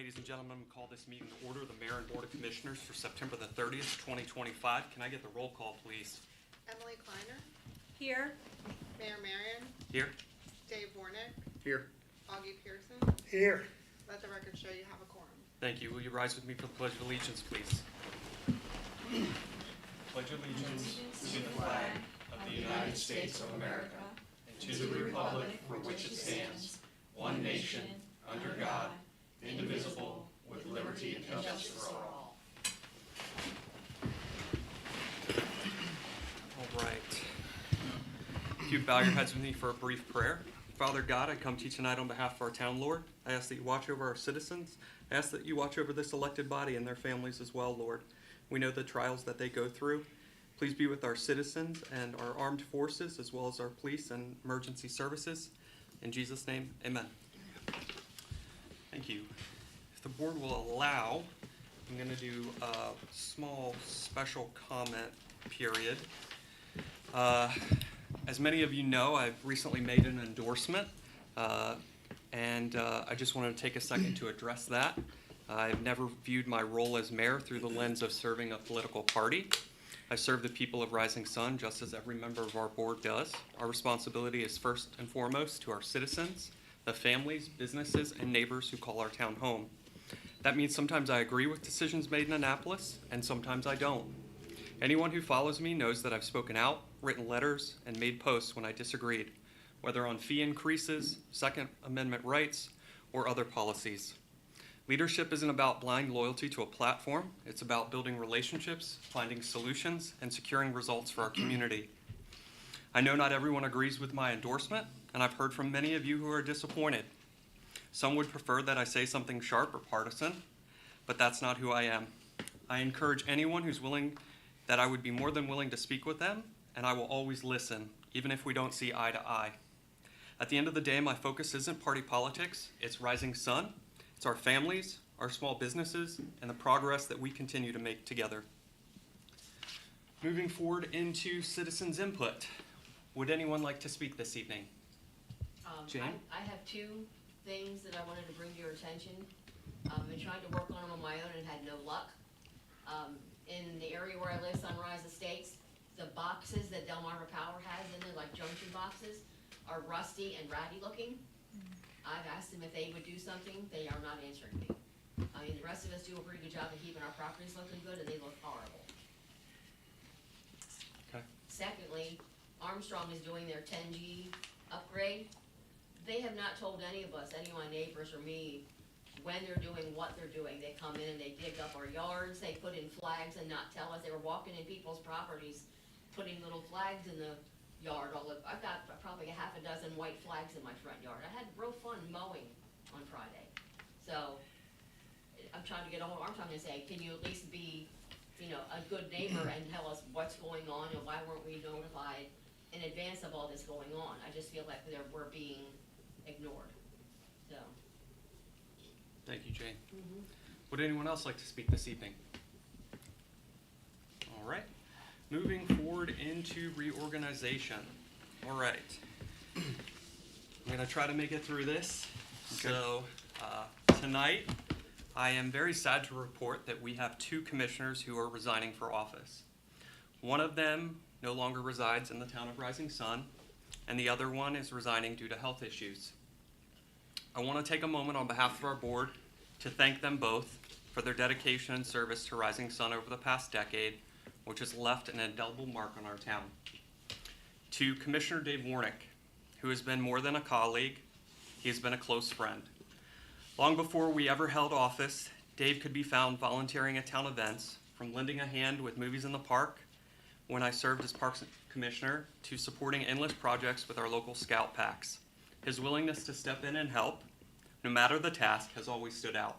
Ladies and gentlemen, we call this meeting to order, the Mayor and Board of Commissioners for September the 30th, 2025. Can I get the roll call, please? Emily Kleiner, Here. Mayor Marion, Here. Dave Warnick, Here. Augie Pearson. Here. Let the record show you have a quorum. Thank you. Will you rise with me for the Pledge of Allegiance, please? Pledge allegiance to the flag of the United States of America and to the republic for which it stands, one nation, under God, indivisible, with liberty and justice for all. All right. If you bow your heads with me for a brief prayer. Father God, I come to you tonight on behalf of our town, Lord. I ask that you watch over our citizens. I ask that you watch over this elected body and their families as well, Lord. We know the trials that they go through. Please be with our citizens and our armed forces, as well as our police and emergency services. In Jesus' name, amen. Thank you. If the board will allow, I'm going to do a small special comment period. As many of you know, I've recently made an endorsement, and I just wanted to take a second to address that. I've never viewed my role as mayor through the lens of serving a political party. I serve the people of Rising Sun just as every member of our board does. Our responsibility is first and foremost to our citizens, the families, businesses, and neighbors who call our town home. That means sometimes I agree with decisions made in Annapolis, and sometimes I don't. Anyone who follows me knows that I've spoken out, written letters, and made posts when I disagreed, whether on fee increases, Second Amendment rights, or other policies. Leadership isn't about blind loyalty to a platform. It's about building relationships, finding solutions, and securing results for our community. I know not everyone agrees with my endorsement, and I've heard from many of you who are disappointed. Some would prefer that I say something sharp or partisan, but that's not who I am. I encourage anyone who's willing that I would be more than willing to speak with them, and I will always listen, even if we don't see eye to eye. At the end of the day, my focus isn't party politics, it's Rising Sun, it's our families, our small businesses, and the progress that we continue to make together. Moving forward into citizens' input. Would anyone like to speak this evening? Jane? I have two things that I wanted to bring to your attention. I've been trying to work on them on my own and had no luck. In the area where I live, Sunrise Estates, the boxes that Delmarva Power has in there, like junction boxes, are rusty and ratty looking. I've asked them if they would do something. They are not answering me. I mean, the rest of us do a pretty good job of keeping our properties looking good, and they look horrible. Okay. Secondly, Armstrong is doing their 10G upgrade. They have not told any of us, any of my neighbors or me, when they're doing what they're doing. They come in and they dig up our yards, they put in flags and not tell us. They were walking in people's properties, putting little flags in the yard. I've got probably a half a dozen white flags in my front yard. I had real fun mowing on Friday. So I'm trying to get a hold of Armstrong and say, can you at least be, a good neighbor and tell us what's going on and why weren't we notified in advance of all this going on? I just feel like we're being ignored. So. Thank you, Jane. Would anyone else like to speak this evening? All right. Moving forward into reorganization. All right. I'm going to try to make it through this. Okay. So tonight, I am very sad to report that we have two commissioners who are resigning for office. One of them no longer resides in the town of Rising Sun, and the other one is resigning due to health issues. I want to take a moment on behalf of our board to thank them both for their dedication and service to Rising Sun over the past decade, which has left an indelible mark on our town. To Commissioner Dave Warnick, who has been more than a colleague, he has been a close friend. Long before we ever held office, Dave could be found volunteering at town events, from lending a hand with movies in the park when I served as Parks Commissioner, to supporting endless projects with our local scout packs. His willingness to step in and help, no matter the task, has always stood out.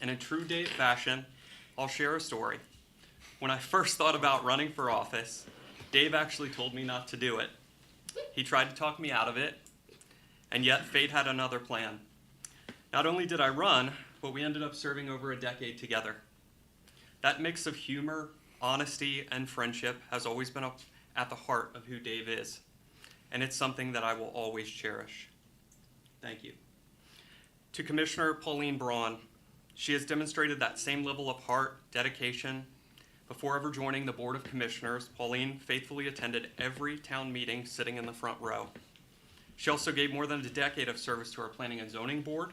And in true Dave fashion, I'll share a story. When I first thought about running for office, Dave actually told me not to do it. He tried to talk me out of it, and yet fate had another plan. Not only did I run, but we ended up serving over a decade together. That mix of humor, honesty, and friendship has always been at the heart of who Dave is, and it's something that I will always cherish. Thank you. To Commissioner Pauline Braun, she has demonstrated that same level of heart, dedication. Before ever joining the Board of Commissioners, Pauline faithfully attended every town meeting sitting in the front row. She also gave more than a decade of service to our Planning and Zoning Board,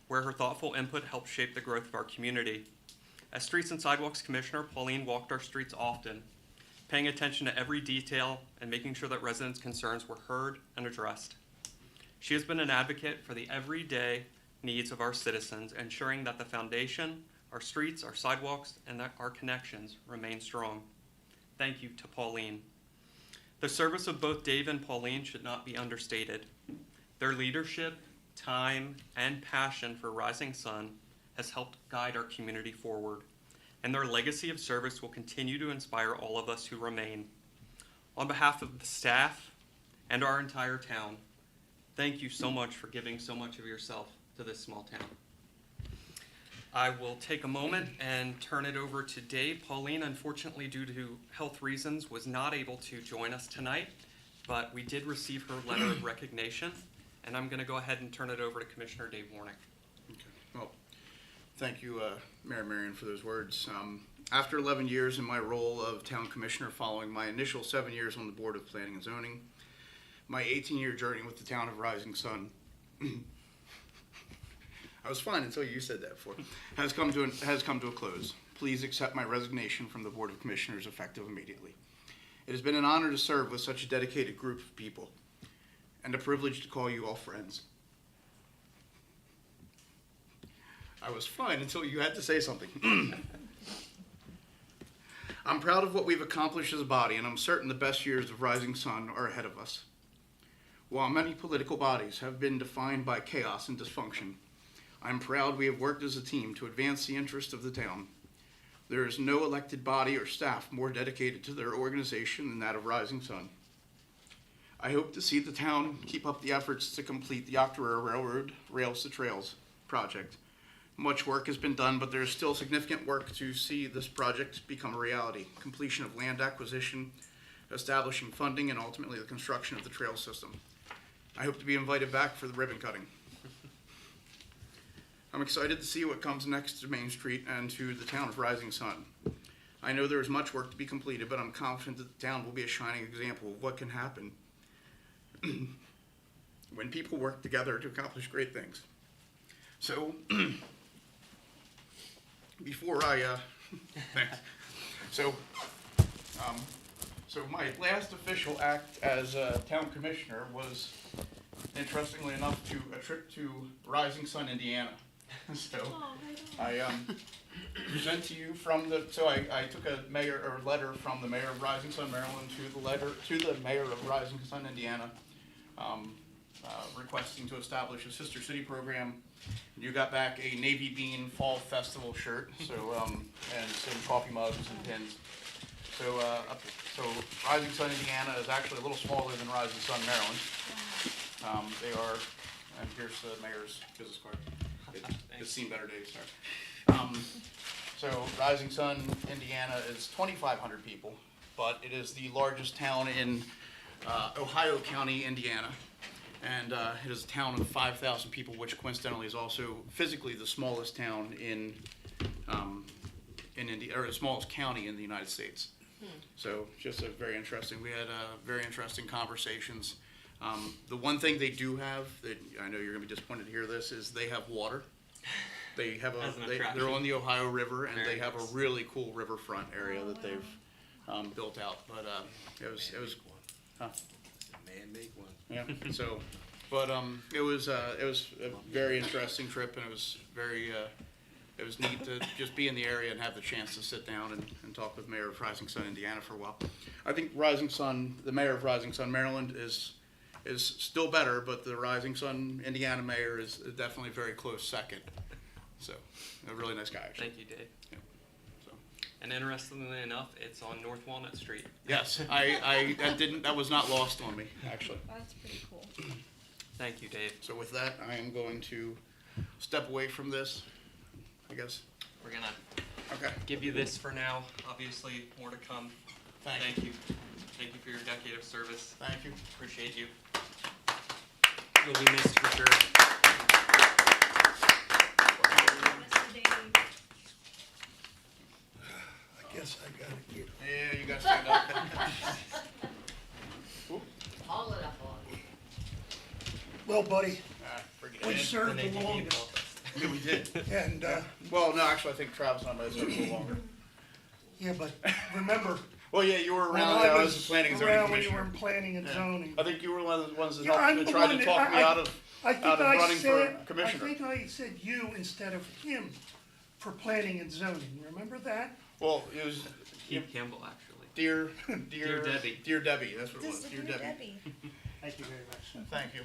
where her thoughtful input helped shape the growth of our community. As Streets and Sidewalks Commissioner, Pauline walked our streets often, paying attention to every detail and making sure that residents' concerns were heard and addressed. She has been an advocate for the everyday needs of our citizens, ensuring that the foundation, our streets, our sidewalks, and that our connections remain strong. Thank you to Pauline. The service of both Dave and Pauline should not be understated. Their leadership, time, and passion for Rising Sun has helped guide our community forward, and their legacy of service will continue to inspire all of us who remain. On behalf of the staff and our entire town, thank you so much for giving so much of yourself to this small town. I will take a moment and turn it over to Dave. Pauline, unfortunately, due to health reasons, was not able to join us tonight, but we did receive her letter of recognition, and I'm going to go ahead and turn it over to Commissioner Dave Warnick. Okay. Well, thank you, Mayor Marion, for those words. After 11 years in my role of Town Commissioner following my initial 7 years on the Board of Planning and Zoning, my 18-year journey with the town of Rising Sun I was fine until you said that before. Has come to a close. Please accept my resignation from the Board of Commissioners effective immediately. It has been an honor to serve with such a dedicated group of people, and a privilege to call you all friends. I was fine until you had to say something. I'm proud of what we've accomplished as a body, and I'm certain the best years of Rising Sun are ahead of us. While many political bodies have been defined by chaos and dysfunction, I'm proud we have worked as a team to advance the interest of the town. There is no elected body or staff more dedicated to their organization than that of Rising Sun. I hope to see the town keep up the efforts to complete the Octorara Railroad Rails to Trails project. Much work has been done, but there is still significant work to see this project become a reality. Completion of land acquisition, establishing funding, and ultimately the construction of the trail system. I hope to be invited back for the ribbon cutting. I'm excited to see what comes next to Main Street and to the town of Rising Sun. I know there is much work to be completed, but I'm confident that the town will be a shining example of what can happen when people work together to accomplish great things. So, before I, thanks. So my last official act as town commissioner was, interestingly enough, a trip to Rising Sun, Indiana. So I present to you from the. So I took a letter from the mayor of Rising Sun, Maryland, to the mayor of Rising Sun, Indiana, requesting to establish a sister city program. You got back a Navy Bean Fall Festival shirt, so and some coffee mugs and pins. So Rising Sun, Indiana is actually a little smaller than Rising Sun, Maryland. They are, and here's the mayor's business card. It's seen better days, sorry. So Rising Sun, Indiana is 2,500 people, but it is the largest town in Ohio County, Indiana. And it is a town of 5,000 people, which coincidentally is also physically the smallest town in India, or the smallest county in the United States. So just a very interesting. We had very interesting conversations. The one thing they do have that I know you're going to be disappointed to hear this is they have water. They have they're on the Ohio River, and Very they have nice. a really cool riverfront area that they've built out. But it was huh? Man-made one. Yeah. So, but it was a very interesting trip, and it was very it was neat to just be in the area and have the chance to sit down and talk with Mayor of Rising Sun, Indiana for a while. I think Rising Sun, the mayor of Rising Sun, Maryland is still better, but the Rising Sun, Indiana mayor is definitely a very close second. So, a really nice guy, actually. Thank you, Dave. Yeah. So. And interestingly enough, it's on North Walnut Street. Yes, that was not lost on me, actually. That's pretty cool. Thank you, Dave. So with that, I am going to step away from this, I guess. We're gonna Okay. give you this for now. Obviously, more to come. Thank you. Thank you for your decade of service. Thank you. Appreciate you. You'll be missed for sure. Yeah, you gotta stand up. Haul it up on. Well, buddy, Forget we it. served the longest, Yeah, we did. and, Well, no, actually, I think Travis and I might have served a little longer. yeah, but remember, Well, yeah, you were when around, I I was was the planning and zoning around when you were commissioner. in planning and Yeah. zoning. I think you were one of the ones that Yeah, I'm helped, the tried one to that- talk me out of, I think out of I running for said, I commissioner. think I said you instead of him for planning and zoning, remember that? Well, it was Keith Campbell, actually. Dear Debbie. Dear Debbie, that's what it was, Just Dear Dear Debbie. Debbie. Thank you very much, sir. Thank you.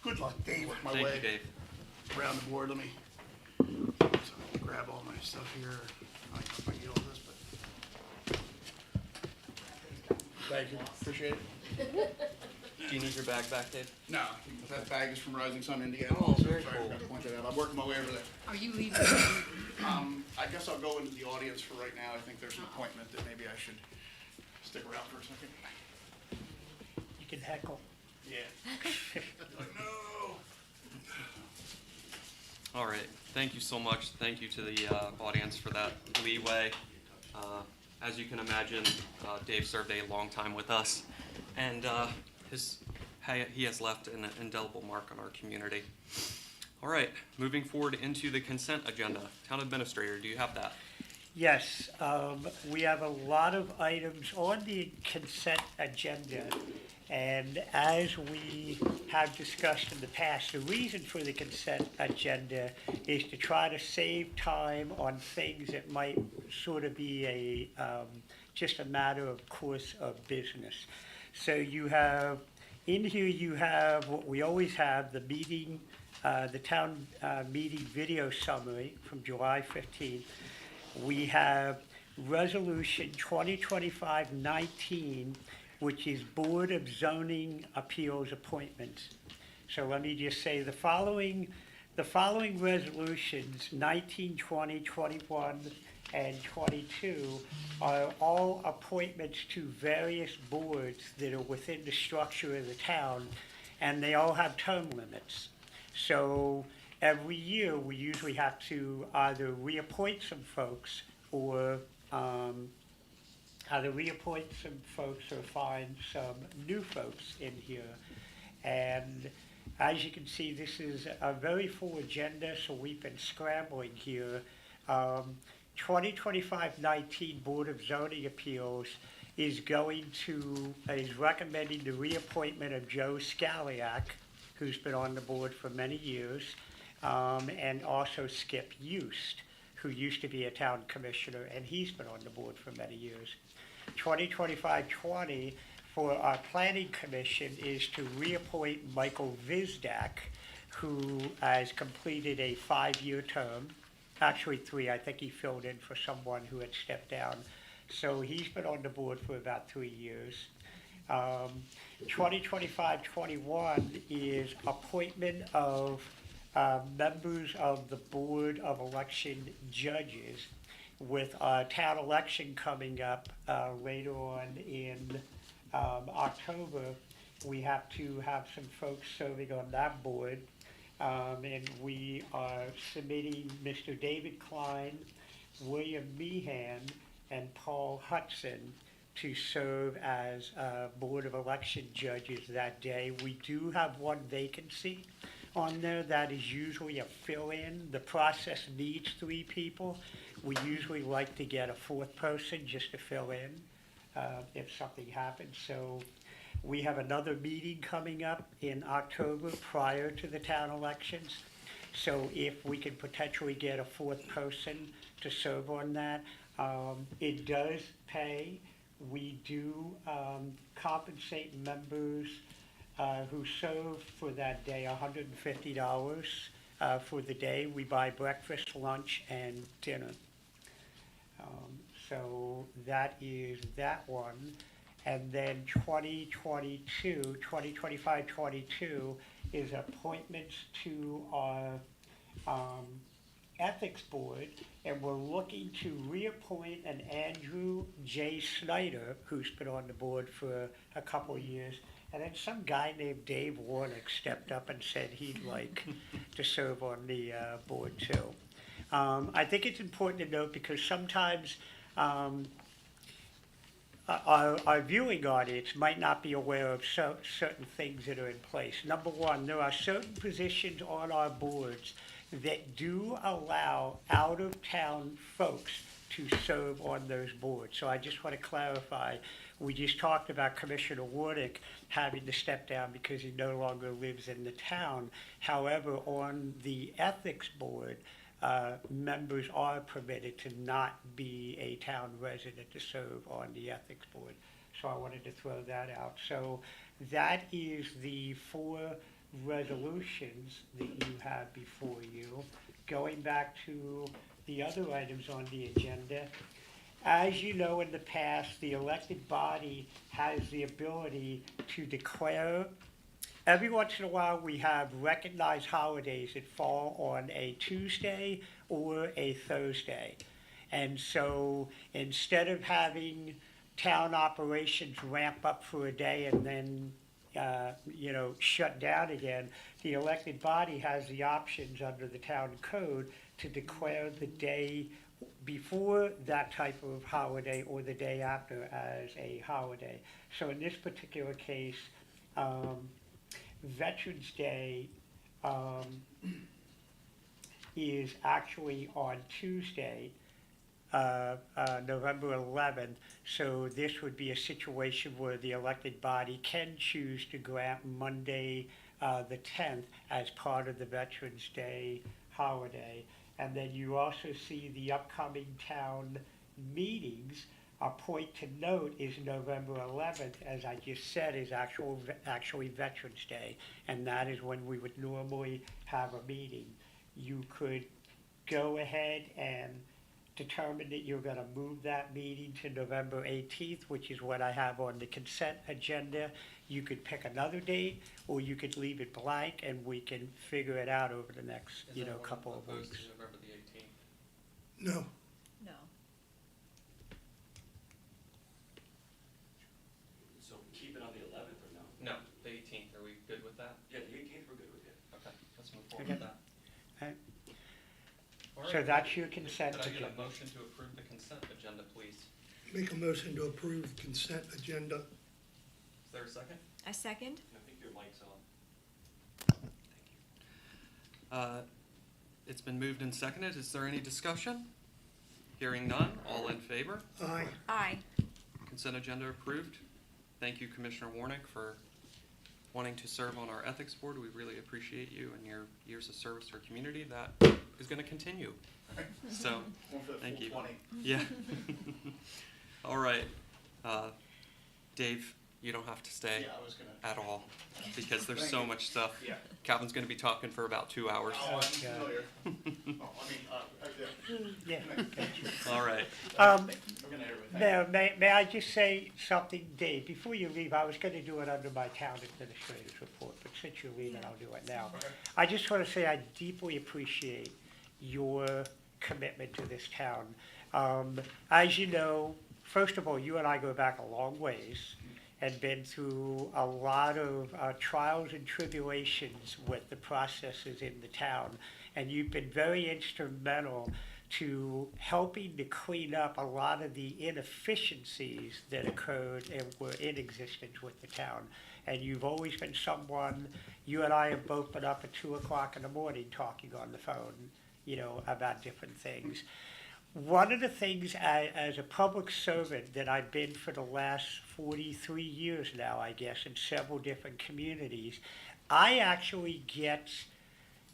Good luck, Dave. Work my Thank way you, Dave. around the board, let me grab all my stuff here. I don't know if I can get all this, but. Thank you, appreciate it. Do you need your bag back, Dave? No, that bag is from Rising Sun, Indiana. Oh, very Sorry, I cool. forgot to point that out. I'm working my way over there. Are you leaving? I guess I'll go into the audience for right now. I think there's an appointment that maybe I should stick around for a second. You can heckle. Yeah. No. All right, thank you so much. Thank you to the audience for that leeway. As you can imagine, Dave served a long time with us, and he has left an indelible mark on our community. All right, moving forward into the consent agenda. Town Administrator, do you have that? Yes, we have a lot of items on the consent agenda, and as we have discussed in the past, the reason for the consent agenda is to try to save time on things that might sort of be just a matter of course of business. So you have, in here you have what we always have, the meeting, the town meeting video summary from July 15th. We have Resolution 2025-19, which is Board of Zoning Appeals appointments. So let me just say the following resolutions, 19, 20, 21, and 22, are all appointments to various boards that are within the structure of the town, and they all have term limits. So every year, we usually have to either reappoint some folks or find some new folks in here. And as you can see, this is a very full agenda, so we've been scrambling here. 2025-19 Board of Zoning Appeals is recommending the reappointment of Joe Scaliak, who's been on the board for many years, and also Skip Youst, who used to be a town commissioner, and he's been on the board for many years. 2025-20 for our planning commission is to reappoint Michael Vizdak, who has completed a 5-year term, actually 3, I think he filled in for someone who had stepped down. So he's been on the board for about 3 years. 2025-21 is appointment of members of the Board of Election Judges. With our town election coming up later on in October, we have to have some folks serving on that board. And we are submitting Mr. David Klein, William Meehan, and Paul Hudson to serve as Board of Election Judges that day. We do have one vacancy on there that is usually a fill-in. The process needs 3 people. We usually like to get a 4th person just to fill in if something happens. So we have another meeting coming up in October prior to the town elections. So if we can potentially get a 4th person to serve on that, it does pay. We do compensate members who serve for that day $150 for the day. We buy breakfast, lunch, and dinner. So that is that one. And then 2025-22 is appointments to our ethics board, and we're looking to reappoint an Andrew J. Snyder, who's been on the board for a couple of years. And then some guy named Dave Warnick stepped up and said he'd like to serve on the board too. I think it's important to note because sometimes our viewing audience might not be aware of certain things that are in place. Number one, there are certain positions on our boards that do allow out-of-town folks to serve on those boards. So I just want to clarify, we just talked about Commissioner Warnick having to step down because he no longer lives in the town. However, on the ethics board, members are permitted to not be a town resident to serve on the ethics board. So I wanted to throw that out. So that is the 4 resolutions that you have before you. Going back to the other items on the agenda, as you know, in the past, the elected body has the ability to declare. Every once in a while, we have recognized holidays that fall on a Tuesday or a Thursday. And so instead of having town operations ramp up for a day and then, shut down again, the elected body has the options under the town code to declare the day before that type of holiday or the day after as a holiday. So in this particular case, Veterans Day is actually on Tuesday, November 11th. So this would be a situation where the elected body can choose to grant Monday, the 10th, as part of the Veterans Day holiday. And then you also see the upcoming town meetings. A point to note is November 11th, as I just said, is actually Veterans Day, and that is when we would normally have a meeting. You could go ahead and determine that you're going to move that meeting to November 18th, which is what I have on the consent agenda. You could pick another date, or you could leave it blank, and we can figure it out over the next, couple of weeks. November the 18th? No. No. So keep it on the 11th or no? No, the 18th. Are we good with that? Yeah, the 18th we're good with it. Okay, let's move forward Okay. with that. Alright. All So right. that's your consent Could I get agenda. a motion to approve the consent agenda, please? Make a motion to approve consent agenda. Is there a second? A second? I think your mic's on. It's been moved and seconded. Is there any discussion? Hearing none, all in favor? Aye. Aye. Consent agenda approved. Thank you, Commissioner Warnick, for wanting to serve on our ethics board. We really appreciate you and your years of service to our community. That is going to continue. So, One for the Thank full you. 20. yeah. All right. Dave, you don't have to stay Yeah, I was gonna. at all because there's Thank so you. much stuff. Yeah. Calvin's going to be talking for about 2 hours. Oh, I'm Yeah. familiar. Oh, yeah. Yeah. All right. Um, We're gonna hear it. may I just say something, Dave, before you leave? I was gonna do it under my town administrator's report, but since you're leaving, I'll do it now. Okay. I just wanna say I deeply appreciate your commitment to this town. As you know, first of all, you and I go back a long ways and been through a lot of trials and tribulations with the processes in the town. And you've been very instrumental to helping to clean up a lot of the inefficiencies that occurred and were in existence with the town. And you've always been someone, you and I have both been up at 2 o'clock in the morning talking on the phone, about different things. One of the things as a public servant that I've been for the last 43 years now, I guess, in several different communities, I actually get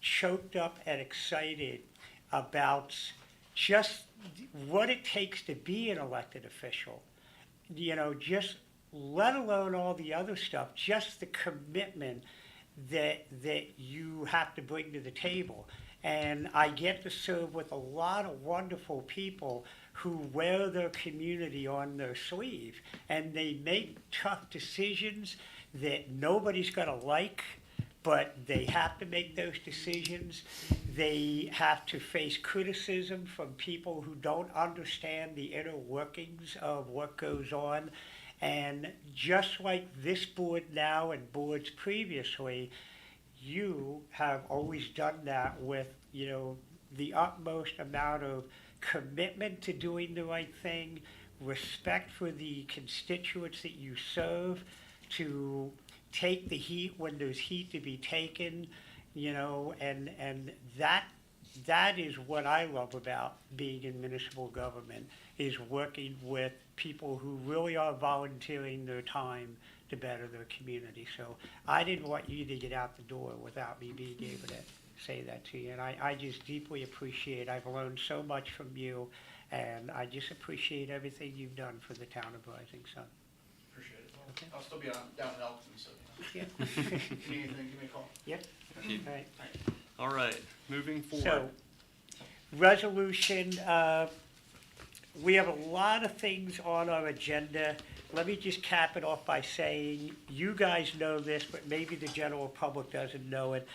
choked up and excited about just what it takes to be an elected official. Just let alone all the other stuff, just the commitment that you have to bring to the table. And I get to serve with a lot of wonderful people who wear their community on their sleeve. And they make tough decisions that nobody's going to like, but they have to make those decisions. They have to face criticism from people who don't understand the inner workings of what goes on. And just like this board now and boards previously, you have always done that with, the utmost amount of commitment to doing the right thing, respect for the constituents that you serve, to take the heat when there's heat to be taken, you know, and that is what I love about being in municipal government, is working with people who really are volunteering their time to better their community. So I didn't want you to get out the door without me being able to say that to you. And I just deeply appreciate, I've learned so much from you, and I just appreciate everything you've done for the town of Rising Sun. Appreciate it. Okay. I'll still be down in Elkton, so Yeah. if you need anything, give me a call. Yep. All right. All right, moving forward. So, resolution, we have a lot of things on our agenda. Let me just cap it off by saying, you guys know this, but maybe the general public doesn't know it.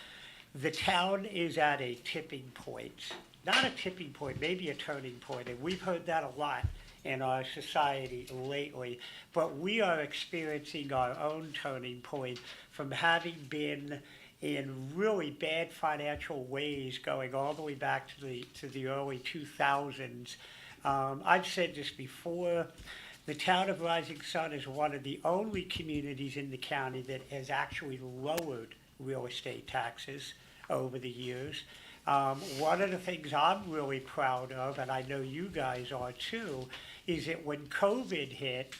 The town is at a tipping point. Not a tipping point, maybe a turning point, and we've heard that a lot in our society lately. But we are experiencing our own turning point from having been in really bad financial ways going all the way back to the early 2000s. I've said this before, the town of Rising Sun is one of the only communities in the county that has actually lowered real estate taxes over the years. One of the things I'm really proud of, and I know you guys are too, is that when COVID hit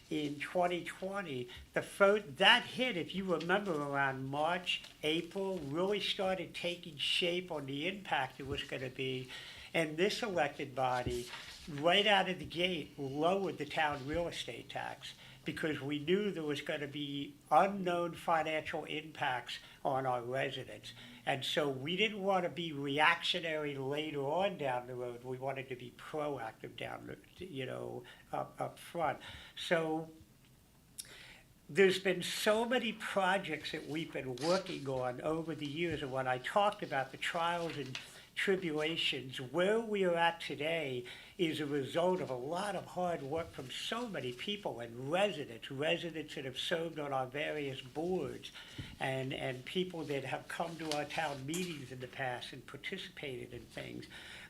in 2020, that hit, if you remember, around March, April, really started taking shape on the impact it was going to be. And this elected body, right out of the gate, lowered the town real estate tax because we knew there was going to be unknown financial impacts on our residents. And so we didn't want to be reactionary later on down the road. We wanted to be proactive down the, up front. So there's been so many projects that we've been working on over the years. And when I talked about the trials and tribulations, where we are at today is a result of a lot of hard work from so many people and residents that have served on our various boards, and people that have come to our town meetings in the past and participated in things.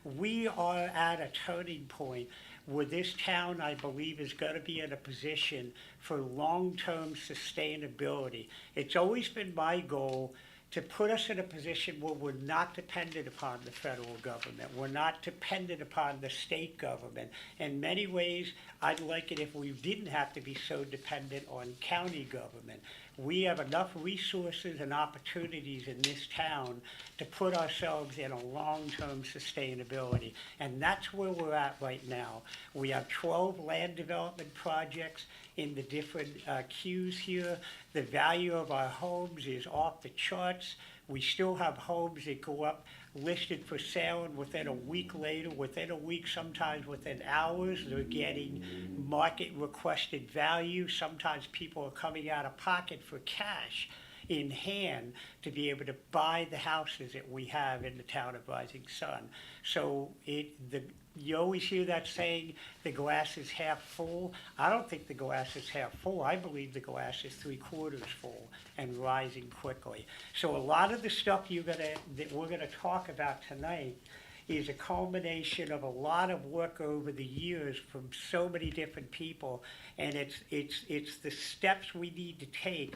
We are at a turning point where this town, I believe, is going to be in a position for long-term sustainability. It's always been my goal to put us in a position where we're not dependent upon the federal government. We're not dependent upon the state government. In many ways, I'd like it if we didn't have to be so dependent on county government. We have enough resources and opportunities in this town to put ourselves in a long-term sustainability. And that's where we're at right now. We have 12 land development projects in the different queues here. The value of our homes is off the charts. We still have homes that go up listed for sale, and within a week later, within a week, sometimes within hours, they're getting market requested value. Sometimes people are coming out of pocket for cash in hand to be able to buy the houses that we have in the town of Rising Sun. So you always hear that saying, the glass is half full. I don't think the glass is half full. I believe the glass is 3/4 full and rising quickly. So a lot of the stuff that we're gonna talk about tonight is a culmination of a lot of work over the years from so many different people, and it's the steps we need to take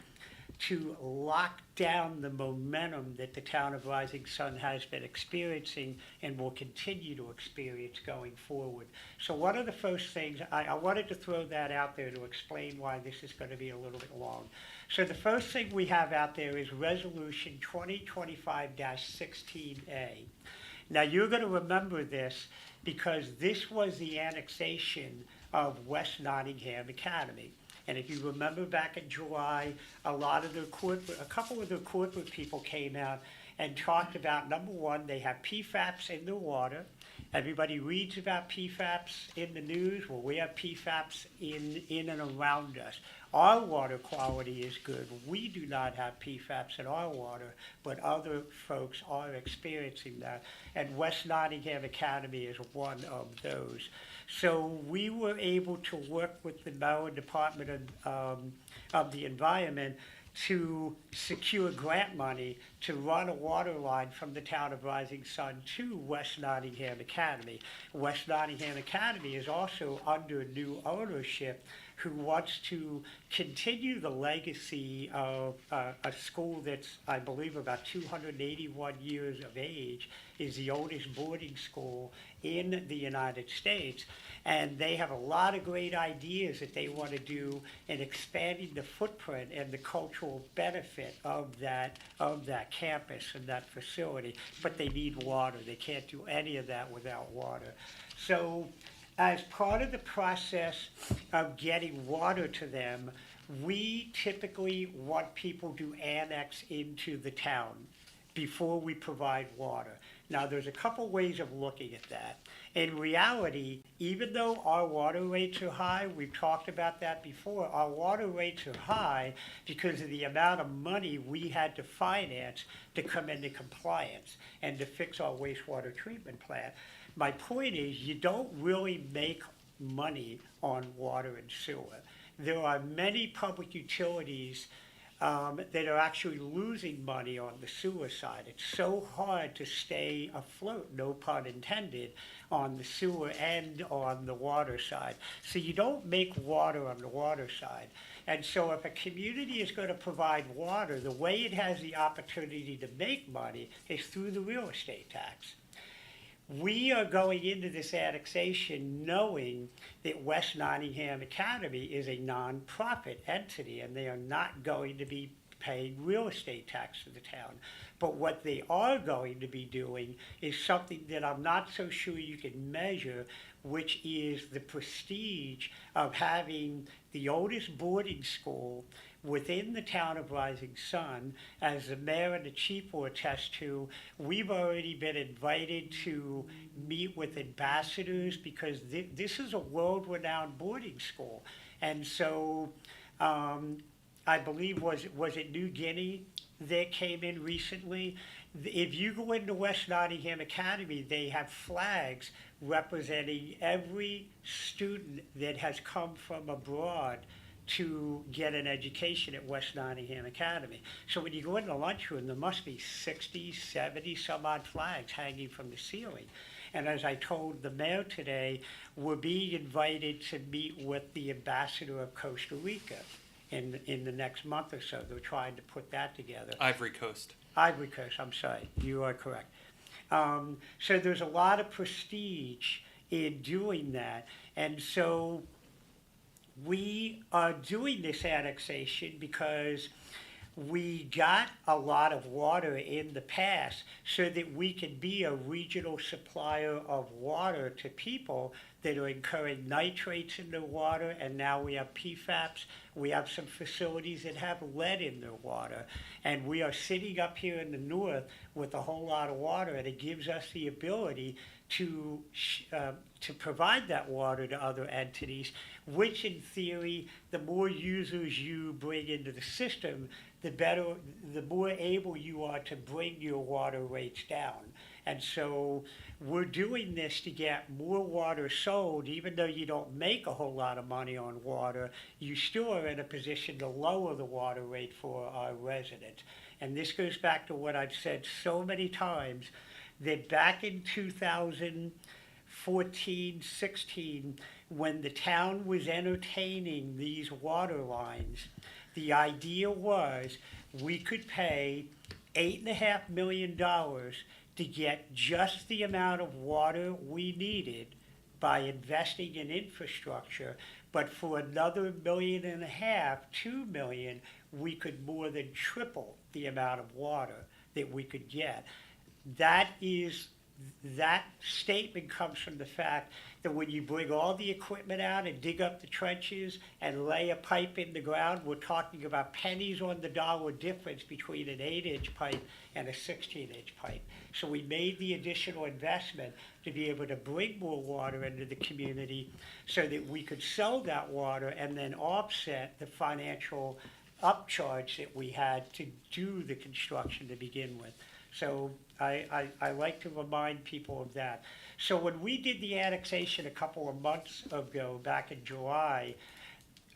to lock down the momentum that the town of Rising Sun has been experiencing and will continue to experience going forward. So one of the first things, I wanted to throw that out there to explain why this is going to be a little bit long. So the first thing we have out there is Resolution 2025-16A. Now you're going to remember this because this was the annexation of West Nottingham Academy. And if you remember back in July, a couple of the corporate people came out and talked about, number one, they have PFAS in the water. Everybody reads about PFAS in the news. Well, we have PFAS in and around us. Our water quality is good. We do not have PFAS in our water, but other folks are experiencing that. And West Nottingham Academy is one of those. So we were able to work with the Maryland Department of the Environment to secure grant money to run a water line from the town of Rising Sun to West Nottingham Academy. West Nottingham Academy is also under new ownership who wants to continue the legacy of a school that's, I believe, about 281 years of age, is the oldest boarding school in the United States. And they have a lot of great ideas that they want to do in expanding the footprint and the cultural benefit of that campus and that facility. But they need water. They can't do any of that without water. So as part of the process of getting water to them, we typically want people to annex into the town before we provide water. Now, there's a couple ways of looking at that. In reality, even though our water rates are high, we've talked about that before, our water rates are high because of the amount of money we had to finance to come into compliance and to fix our wastewater treatment plant. My point is, you don't really make money on water and sewer. There are many public utilities that are actually losing money on the sewer side. It's so hard to stay afloat, no pun intended, on the sewer and on the water side. So you don't make water on the water side. And so if a community is going to provide water, the way it has the opportunity to make money is through the real estate tax. We are going into this annexation knowing that West Nottingham Academy is a nonprofit entity and they are not going to be paying real estate tax to the town. But what they are going to be doing is something that I'm not so sure you can measure, which is the prestige of having the oldest boarding school within the town of Rising Sun. As the mayor and the chief will attest to, we've already been invited to meet with ambassadors because this is a world-renowned boarding school. And so I believe, was it New Guinea that came in recently? If you go into West Nottingham Academy, they have flags representing every student that has come from abroad to get an education at West Nottingham Academy. So when you go in the lunchroom, there must be 60, 70 some odd flags hanging from the ceiling. And as I told the mayor today, we're being invited to meet with the ambassador of Costa Rica in the next month or so. They're trying to put that together. Ivory Coast. Ivory Coast, I'm sorry, you are correct. So there's a lot of prestige in doing that. And so we are doing this annexation because we got a lot of water in the past so that we can be a regional supplier of water to people that are incurring nitrates in their water, and now we have PFAS. We have some facilities that have lead in their water, and we are sitting up here in the north with a whole lot of water, and it gives us the ability to provide that water to other entities, which in theory, the more users you bring into the system, the better, the more able you are to bring your water rates down. And so we're doing this to get more water sold. Even though you don't make a whole lot of money on water, you still are in a position to lower the water rate for our residents. And this goes back to what I've said so many times, that back in 2014, 16, when the town was entertaining these water lines, the idea was we could pay $8.5 million to get just the amount of water we needed by investing in infrastructure, but for another $1.5 million, $2 million, we could more than triple the amount of water that we could get. That statement comes from the fact that when you bring all the equipment out and dig up the trenches and lay a pipe in the ground, we're talking about pennies on the dollar difference between an 8-inch pipe and a 16-inch pipe. So we made the additional investment to be able to bring more water into the community so that we could sell that water and then offset the financial upcharge that we had to do the construction to begin with. So I like to remind people of that. So when we did the annexation a couple of months ago, back in July,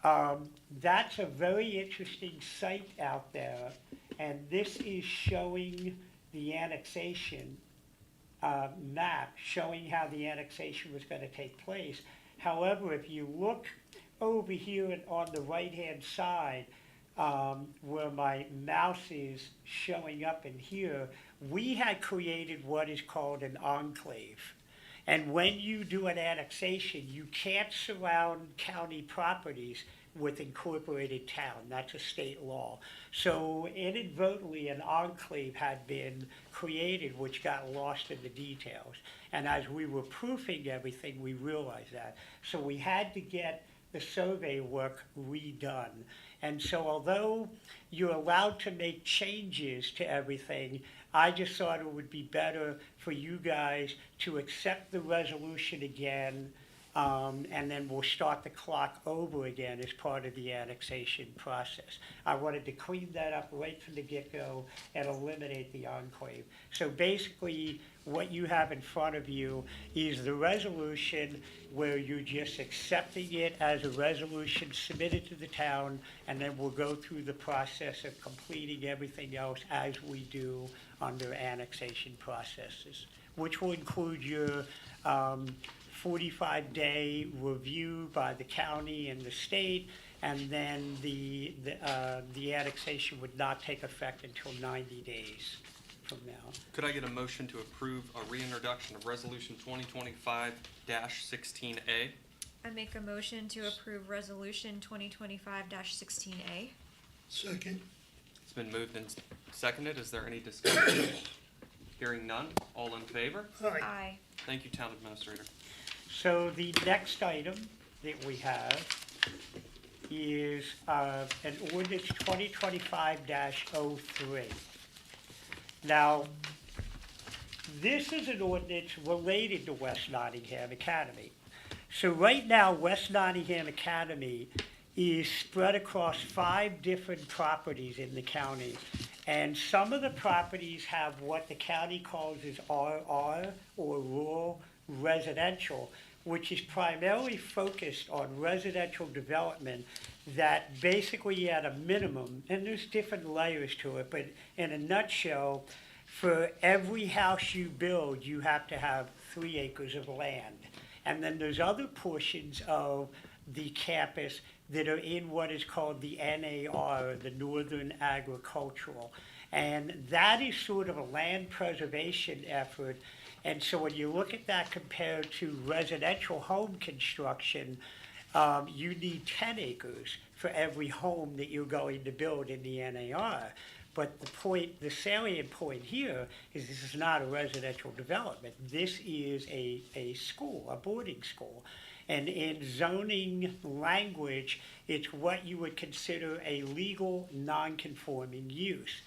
That's a very interesting site out there, and this is showing the annexation map, showing how the annexation was gonna take place. However, if you look over here on the right-hand side, where my mouse is showing up in here, we had created what is called an enclave. And when you do an annexation, you can't surround county properties with incorporated town. That's a state law. So inadvertently, an enclave had been created, which got lost in the details. And as we were proofing everything, we realized that. So we had to get the survey work redone. And so although you're allowed to make changes to everything, I just thought it would be better for you guys to accept the resolution again, and then we'll start the clock over again as part of the annexation process. I wanted to clean that up right from the get-go and eliminate the enclave. So basically, what you have in front of you is the resolution where you're just accepting it as a resolution submitted to the town, and then we'll go through the process of completing everything else as we do under annexation processes, which will include your 45-day review by the county and the state, and then the annexation would not take effect until 90 days from now. Could I get a motion to approve a reintroduction of Resolution 2025-16A? I make a motion to approve Resolution 2025-16A. Second. It's been moved and seconded. Is there any discussion? Hearing none. All in favor? Aye. Thank you, Town Administrator. So the next item that we have is an ordinance 2025-03. Now, this is an ordinance related to West Nottingham Academy. So right now, West Nottingham Academy is spread across 5 different properties in the county. And some of the properties have what the county calls as RR, or rural residential, which is primarily focused on residential development that basically at a minimum, and there's different layers to it, but in a nutshell, for every house you build, you have to have 3 acres of land. And then there's other portions of the campus that are in what is called the NAR, the Northern Agricultural. And that is sort of a land preservation effort. And so when you look at that compared to residential home construction, you need 10 acres for every home that you're going to build in the NAR. But the salient point here is this is not a residential development. This is a school, a boarding school. And in zoning language, it's what you would consider a legal non-conforming use.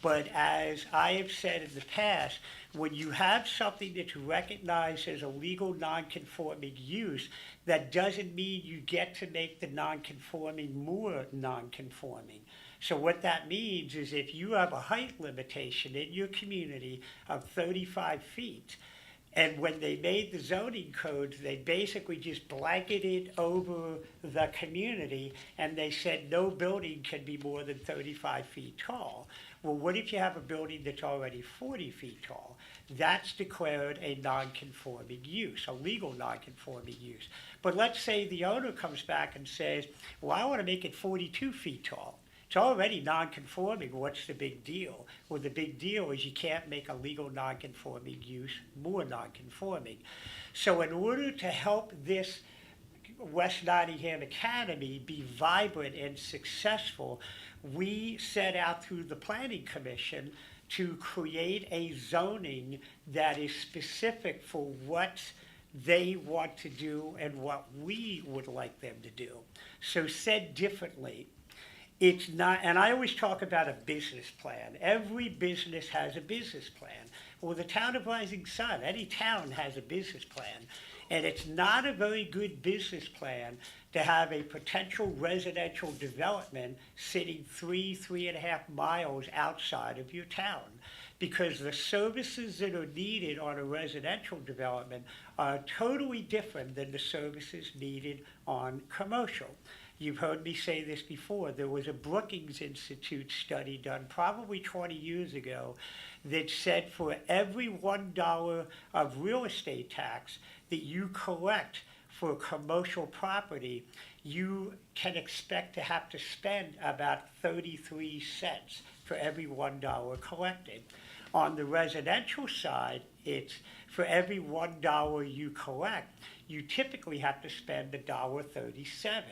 But as I have said in the past, when you have something that's recognized as a legal non-conforming use, that doesn't mean you get to make the non-conforming more non-conforming. So what that means is if you have a height limitation in your community of 35 feet, and when they made the zoning codes, they basically just blanketed over the community and they said no building can be more than 35 feet tall. Well, what if you have a building that's already 40 feet tall? That's declared a non-conforming use, a legal non-conforming use. But let's say the owner comes back and says, well, I want to make it 42 feet tall. It's already non-conforming. What's the big deal? Well, the big deal is you can't make a legal non-conforming use more non-conforming. So in order to help this West Nottingham Academy be vibrant and successful, we set out through the Planning Commission to create a zoning that is specific for what they want to do and what we would like them to do. So said differently, it's not, and I always talk about a business plan. Every business has a business plan. Well, the town of Rising Sun, any town has a business plan. And it's not a very good business plan to have a potential residential development sitting 3.5 miles outside of your town. Because the services that are needed on a residential development are totally different than the services needed on commercial. You've heard me say this before. There was a Brookings Institute study done probably 20 years ago that said for every $1 of real estate tax that you collect for commercial property, you can expect to have to spend about 33 cents for every $1 collected. On the residential side, it's for every $1 you collect, you typically have to spend $1.37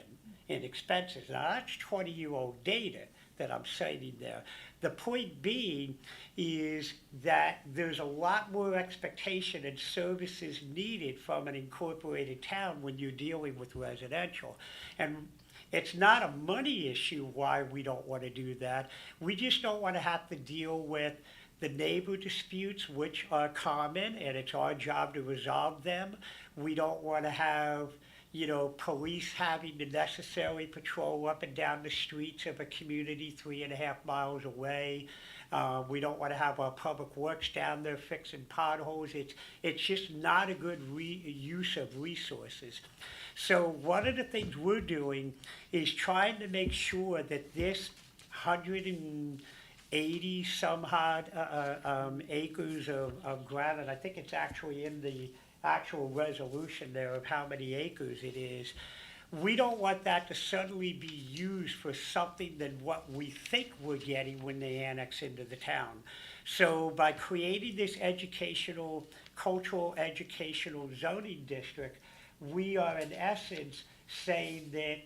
in expenses. Now that's 20-year-old data that I'm citing there. The point being is that there's a lot more expectation and services needed from an incorporated town when you're dealing with residential. And it's not a money issue why we don't want to do that. We just don't want to have to deal with the neighbor disputes, which are common, and it's our job to resolve them. We don't want to have, police having to necessarily patrol up and down the streets of a community 3.5 miles away. We don't want to have our public works down there fixing potholes. It's just not a good use of resources. So one of the things we're doing is trying to make sure that this 180 some odd acres of ground, and I think it's actually in the actual resolution there of how many acres it is, we don't want that to suddenly be used for something than what we think we're getting when they annex into the town. So by creating this cultural educational zoning district, we are in essence saying that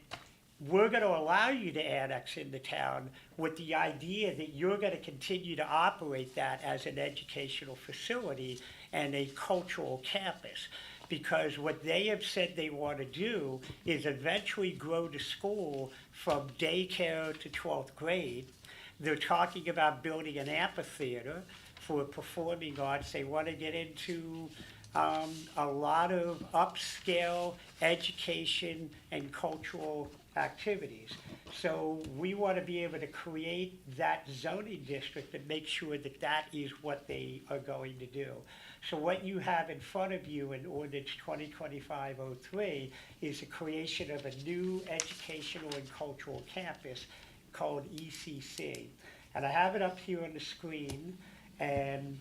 we're going to allow you to annex into town with the idea that you're going to continue to operate that as an educational facility and a cultural campus. Because what they have said they want to do is eventually grow the school from daycare to 12th grade. They're talking about building an amphitheater for performing arts. They want to get into a lot of upscale education and cultural activities. So we want to be able to create that zoning district and make sure that that is what they are going to do. So what you have in front of you in Ordinance 2025-03 is the creation of a new educational and cultural campus called ECC. And I have it up here on the screen, and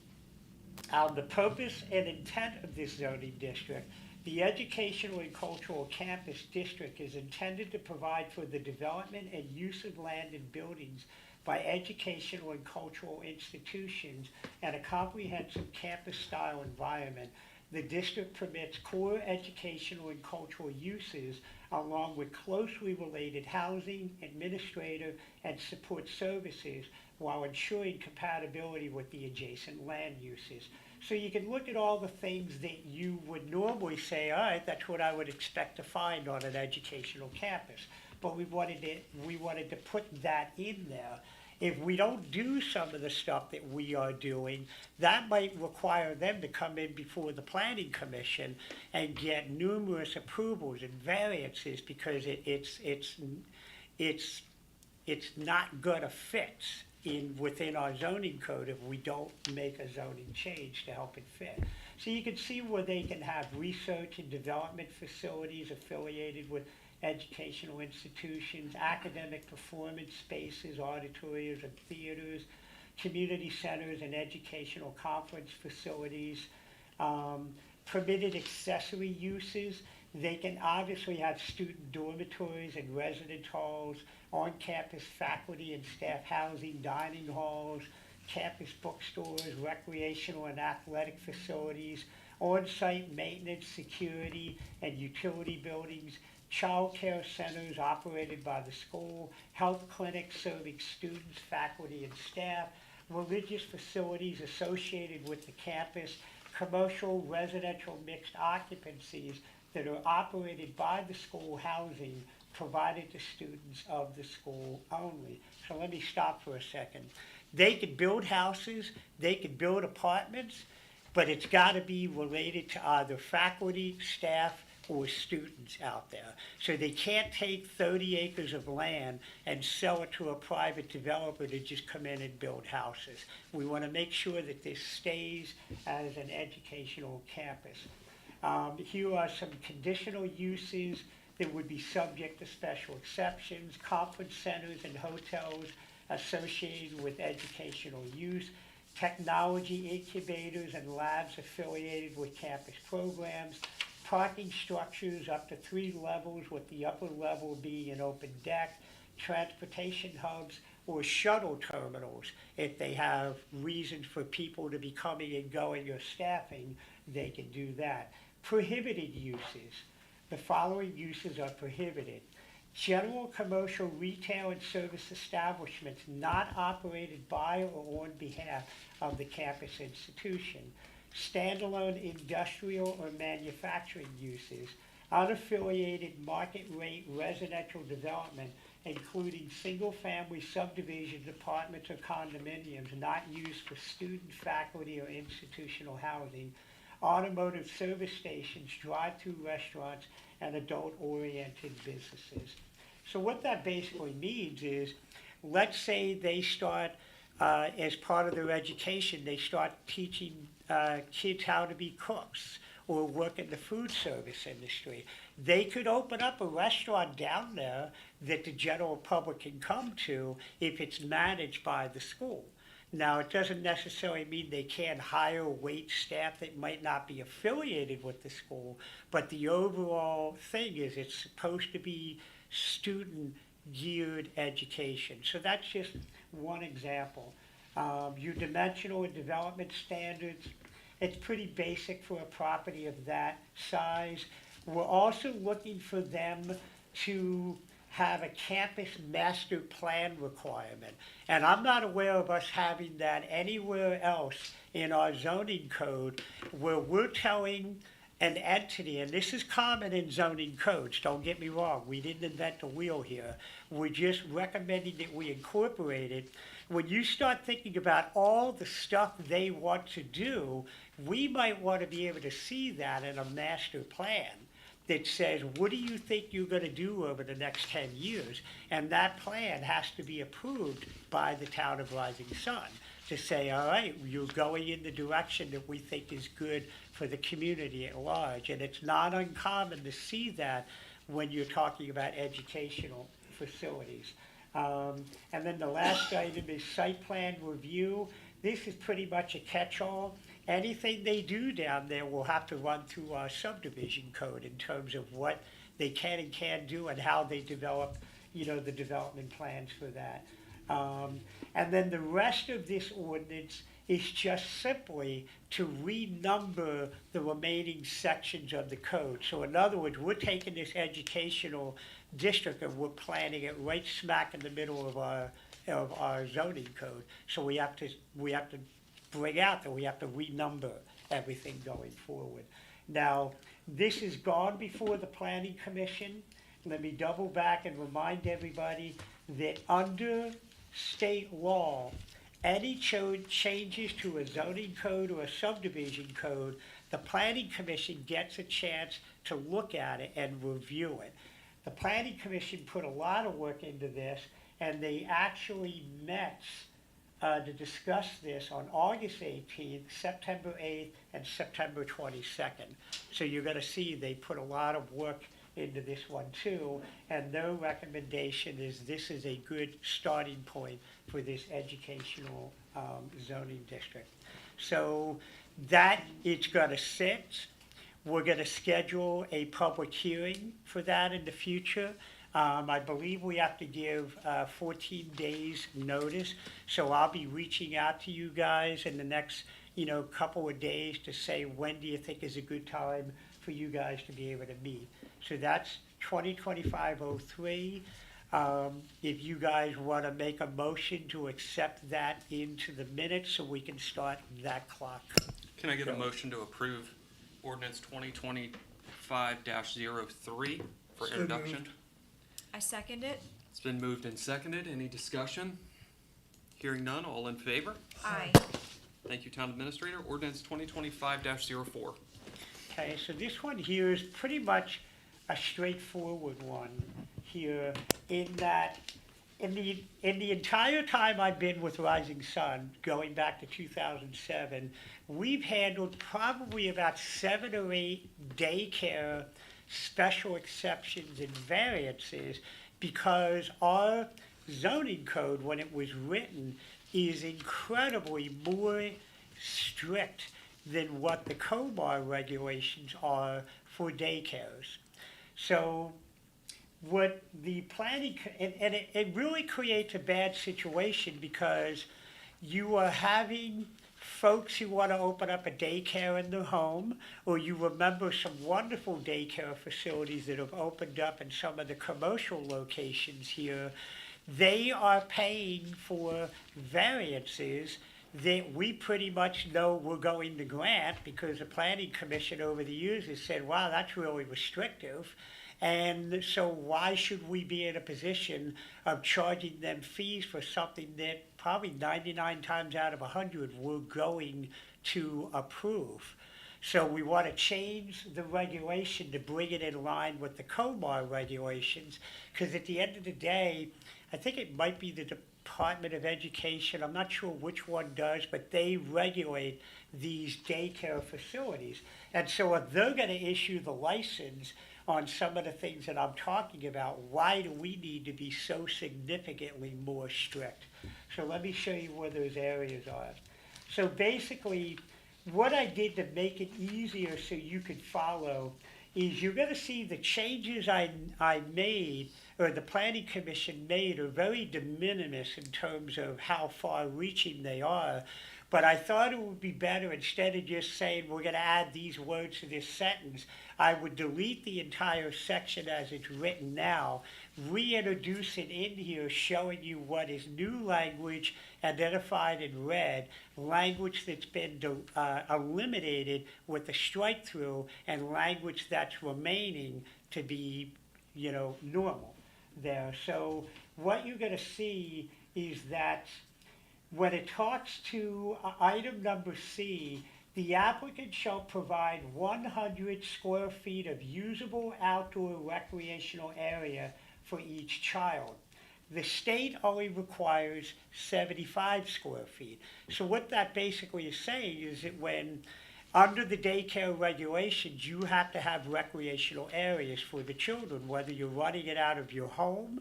the purpose and intent of this zoning district, the Educational and Cultural Campus District is intended to provide for the development and use of land and buildings by educational and cultural institutions and a comprehensive campus-style environment. The district permits core educational and cultural uses along with closely related housing, administrative, and support services while ensuring compatibility with the adjacent land uses. So you can look at all the things that you would normally say, all right, that's what I would expect to find on an educational campus. But we wanted to put that in there. If we don't do some of the stuff that we are doing, that might require them to come in before the Planning Commission and get numerous approvals and variances because it's not gonna fit within our zoning code if we don't make a zoning change to help it fit. So you can see where they can have research and development facilities affiliated with educational institutions, academic performance spaces, auditoriums and theaters, community centers and educational conference facilities, permitted accessory uses. They can obviously have student dormitories and residence halls, on-campus faculty and staff housing, dining halls, campus bookstores, recreational and athletic facilities, on-site maintenance, security, and utility buildings, child care centers operated by the school, health clinics serving students, faculty, and staff, religious facilities associated with the campus, commercial, residential mixed occupancies that are operated by the school housing provided to students of the school only. So let me stop for a second. They could build houses, they could build apartments, but it's got to be related to either faculty, staff, or students out there. So they can't take 30 acres of land and sell it to a private developer to just come in and build houses. We want to make sure that this stays as an educational campus. Here are some conditional uses that would be subject to special exceptions, conference centers and hotels associated with educational use, technology incubators and labs affiliated with campus programs, parking structures up to 3 levels with the upper level being an open deck, transportation hubs, or shuttle terminals. If they have reasons for people to be coming and going or staffing, they can do that. Prohibited uses. The following uses are prohibited. General commercial retail and service establishments not operated by or on behalf of the campus institution. Standalone industrial or manufacturing uses. Unaffiliated market rate residential development, including single-family subdivisions, apartments, or condominiums not used for student, faculty, or institutional housing, automotive service stations, drive-through restaurants, and adult-oriented businesses. So what that basically means is, let's say they start, as part of their education, they start teaching kids how to be cooks or work in the food service industry. They could open up a restaurant down there that the general public can come to if it's managed by the school. Now, it doesn't necessarily mean they can't hire wait staff that might not be affiliated with the school, but the overall thing is it's supposed to be student-geared education. So that's just one example. Your dimensional and development standards, it's pretty basic for a property of that size. We're also looking for them to have a campus master plan requirement. And I'm not aware of us having that anywhere else in our zoning code where we're telling an entity, and this is common in zoning codes, don't get me wrong, we didn't invent the wheel here. We're just recommending that we incorporate it. When you start thinking about all the stuff they want to do, we might want to be able to see that in a master plan that says, what do you think you're going to do over the next 10 years? And that plan has to be approved by the town of Rising Sun to say, all right, you're going in the direction that we think is good for the community at large. And it's not uncommon to see that when you're talking about educational facilities. And then the last item is site plan review. This is pretty much a catch-all. Anything they do down there will have to run through our subdivision code in terms of what they can and can't do and how they develop, the development plans for that. And then the rest of this ordinance is just simply to renumber the remaining sections of the code. So in other words, we're taking this educational district and we're planting it right smack in the middle of our zoning code. So we have to bring out that we have to renumber everything going forward. Now, this has gone before the Planning Commission. Let me double back and remind everybody that under state law, any changes to a zoning code or a subdivision code, the Planning Commission gets a chance to look at it and review it. The Planning Commission put a lot of work into this, and they actually met to discuss this on August 18th, September 8th, and September 22nd. So you're going to see they put a lot of work into this one too, and their recommendation is this is a good starting point for this educational zoning district. So that it's going to sit. We're going to schedule a public hearing for that in the future. I believe we have to give 14 days notice, so I'll be reaching out to you guys in the next, couple of days to say when do you think is a good time for you guys to be able to meet. So that's 2025-03. If you guys want to make a motion to accept that into the minutes so we can start that clock. Can I get a motion to approve ordinance 2025-03 for So introduction? moved. I second it. It's been moved and seconded. Any discussion? Hearing none, all in favor? Aye. Thank you, Town Administrator. Ordinance 2025-04. Okay, so this one here is pretty much a straightforward one here in that in the entire time I've been with Rising Sun, going back to 2007, we've handled probably about 7 or 8 daycare special exceptions and variances because our zoning code, when it was written, is incredibly more strict than what the COMAR regulations are for daycares. So what the planning, and it really creates a bad situation because you are having folks who want to open up a daycare in their home, or you remember some wonderful daycare facilities that have opened up in some of the commercial locations here. They are paying for variances that we pretty much know we're going to grant because the planning commission over the years has said, wow, that's really restrictive. And so why should we be in a position of charging them fees for something that probably 99 times out of 100 we're going to approve? So we want to change the regulation to bring it in line with the COMAR regulations, because at the end of the day, I think it might be the Department of Education, I'm not sure which one does, but they regulate these daycare facilities. And so if they're going to issue the license on some of the things that I'm talking about, why do we need to be so significantly more strict? So let me show you where those areas are. So basically, what I did to make it easier so you could follow is you're going to see the changes I made, or the Planning Commission made, are very de minimis in terms of how far-reaching they are. But I thought it would be better, instead of just saying we're going to add these words to this sentence, I would delete the entire section as it's written now, reintroduce it in here showing you what is new language identified in red, language that's been eliminated with the strike through, and language that's remaining to be, normal there. So what you're going to see is that when it talks to item number C, the applicant shall provide 100 square feet of usable outdoor recreational area for each child. The state only requires 75 square feet. So what that basically is saying is that when, under the daycare regulations, you have to have recreational areas for the children, whether you're running it out of your home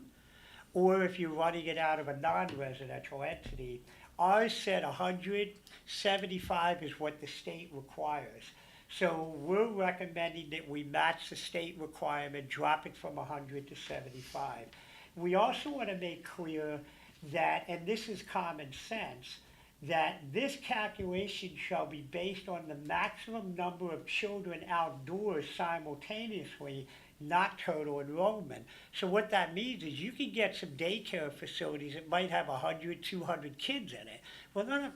or if you're running it out of a non-residential entity. Ours said 100, 75 is what the state requires. So we're recommending that we match the state requirement, drop it from 100 to 75. We also want to make clear that, and this is common sense, that this calculation shall be based on the maximum number of children outdoors simultaneously, not total enrollment. So what that means is you can get some daycare facilities that might have 100, 200 kids in it. Well,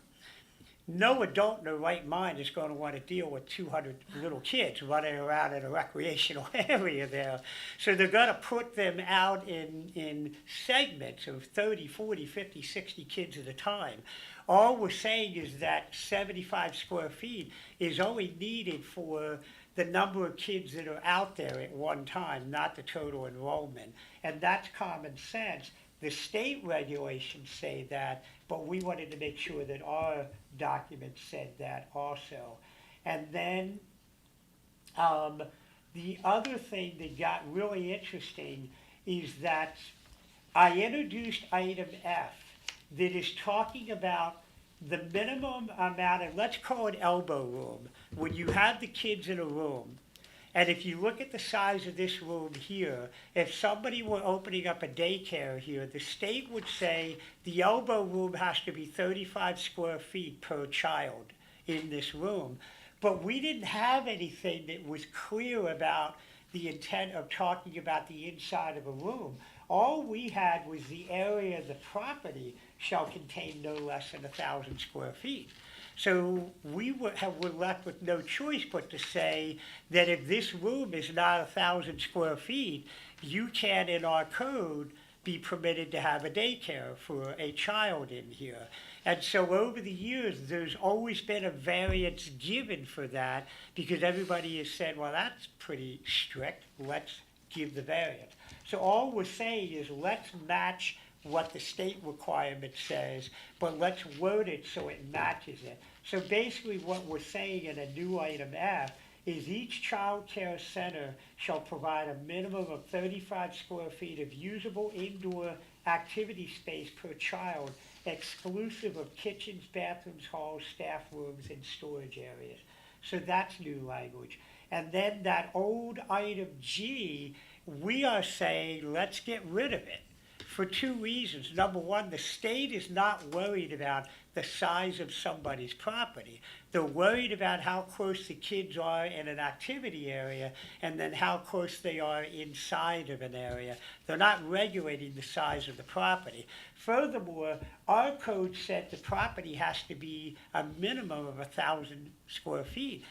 no adult in their right mind is going to want to deal with 200 little kids running around in a recreational area there. So they're going to put them out in segments of 30, 40, 50, 60 kids at a time. All we're saying is that 75 square feet is only needed for the number of kids that are out there at one time, not the total enrollment. And that's common sense. The state regulations say that, but we wanted to make sure that our document said that also. And then the other thing that got really interesting is that I introduced item F that is talking about the minimum amount of, let's call it elbow room, when you have the kids in a room. And if you look at the size of this room here, if somebody were opening up a daycare here, the state would say the elbow room has to be 35 square feet per child in this room. But we didn't have anything that was clear about the intent of talking about the inside of a room. All we had was the area of the property shall contain no less than 1,000 square feet. So we were left with no choice but to say that if this room is not 1,000 square feet, you can, in our code, be permitted to have a daycare for a child in here. And so over the years, there's always been a variance given for that because everybody has said, well, that's pretty strict, let's give the variance. So all we're saying is let's match what the state requirement says, but let's word it so it matches it. So basically what we're saying in a new item F is each child care center shall provide a minimum of 35 square feet of usable indoor activity space per child, exclusive of kitchens, bathrooms, halls, staff rooms, and storage areas. So that's new language. And then that old item G, we are saying, let's get rid of it for two reasons. Number one, the state is not worried about the size of somebody's property. They're worried about how close the kids are in an activity area and then how close they are inside of an area. They're not regulating the size of the property. Furthermore, our code said the property has to be a minimum of 1,000 square feet.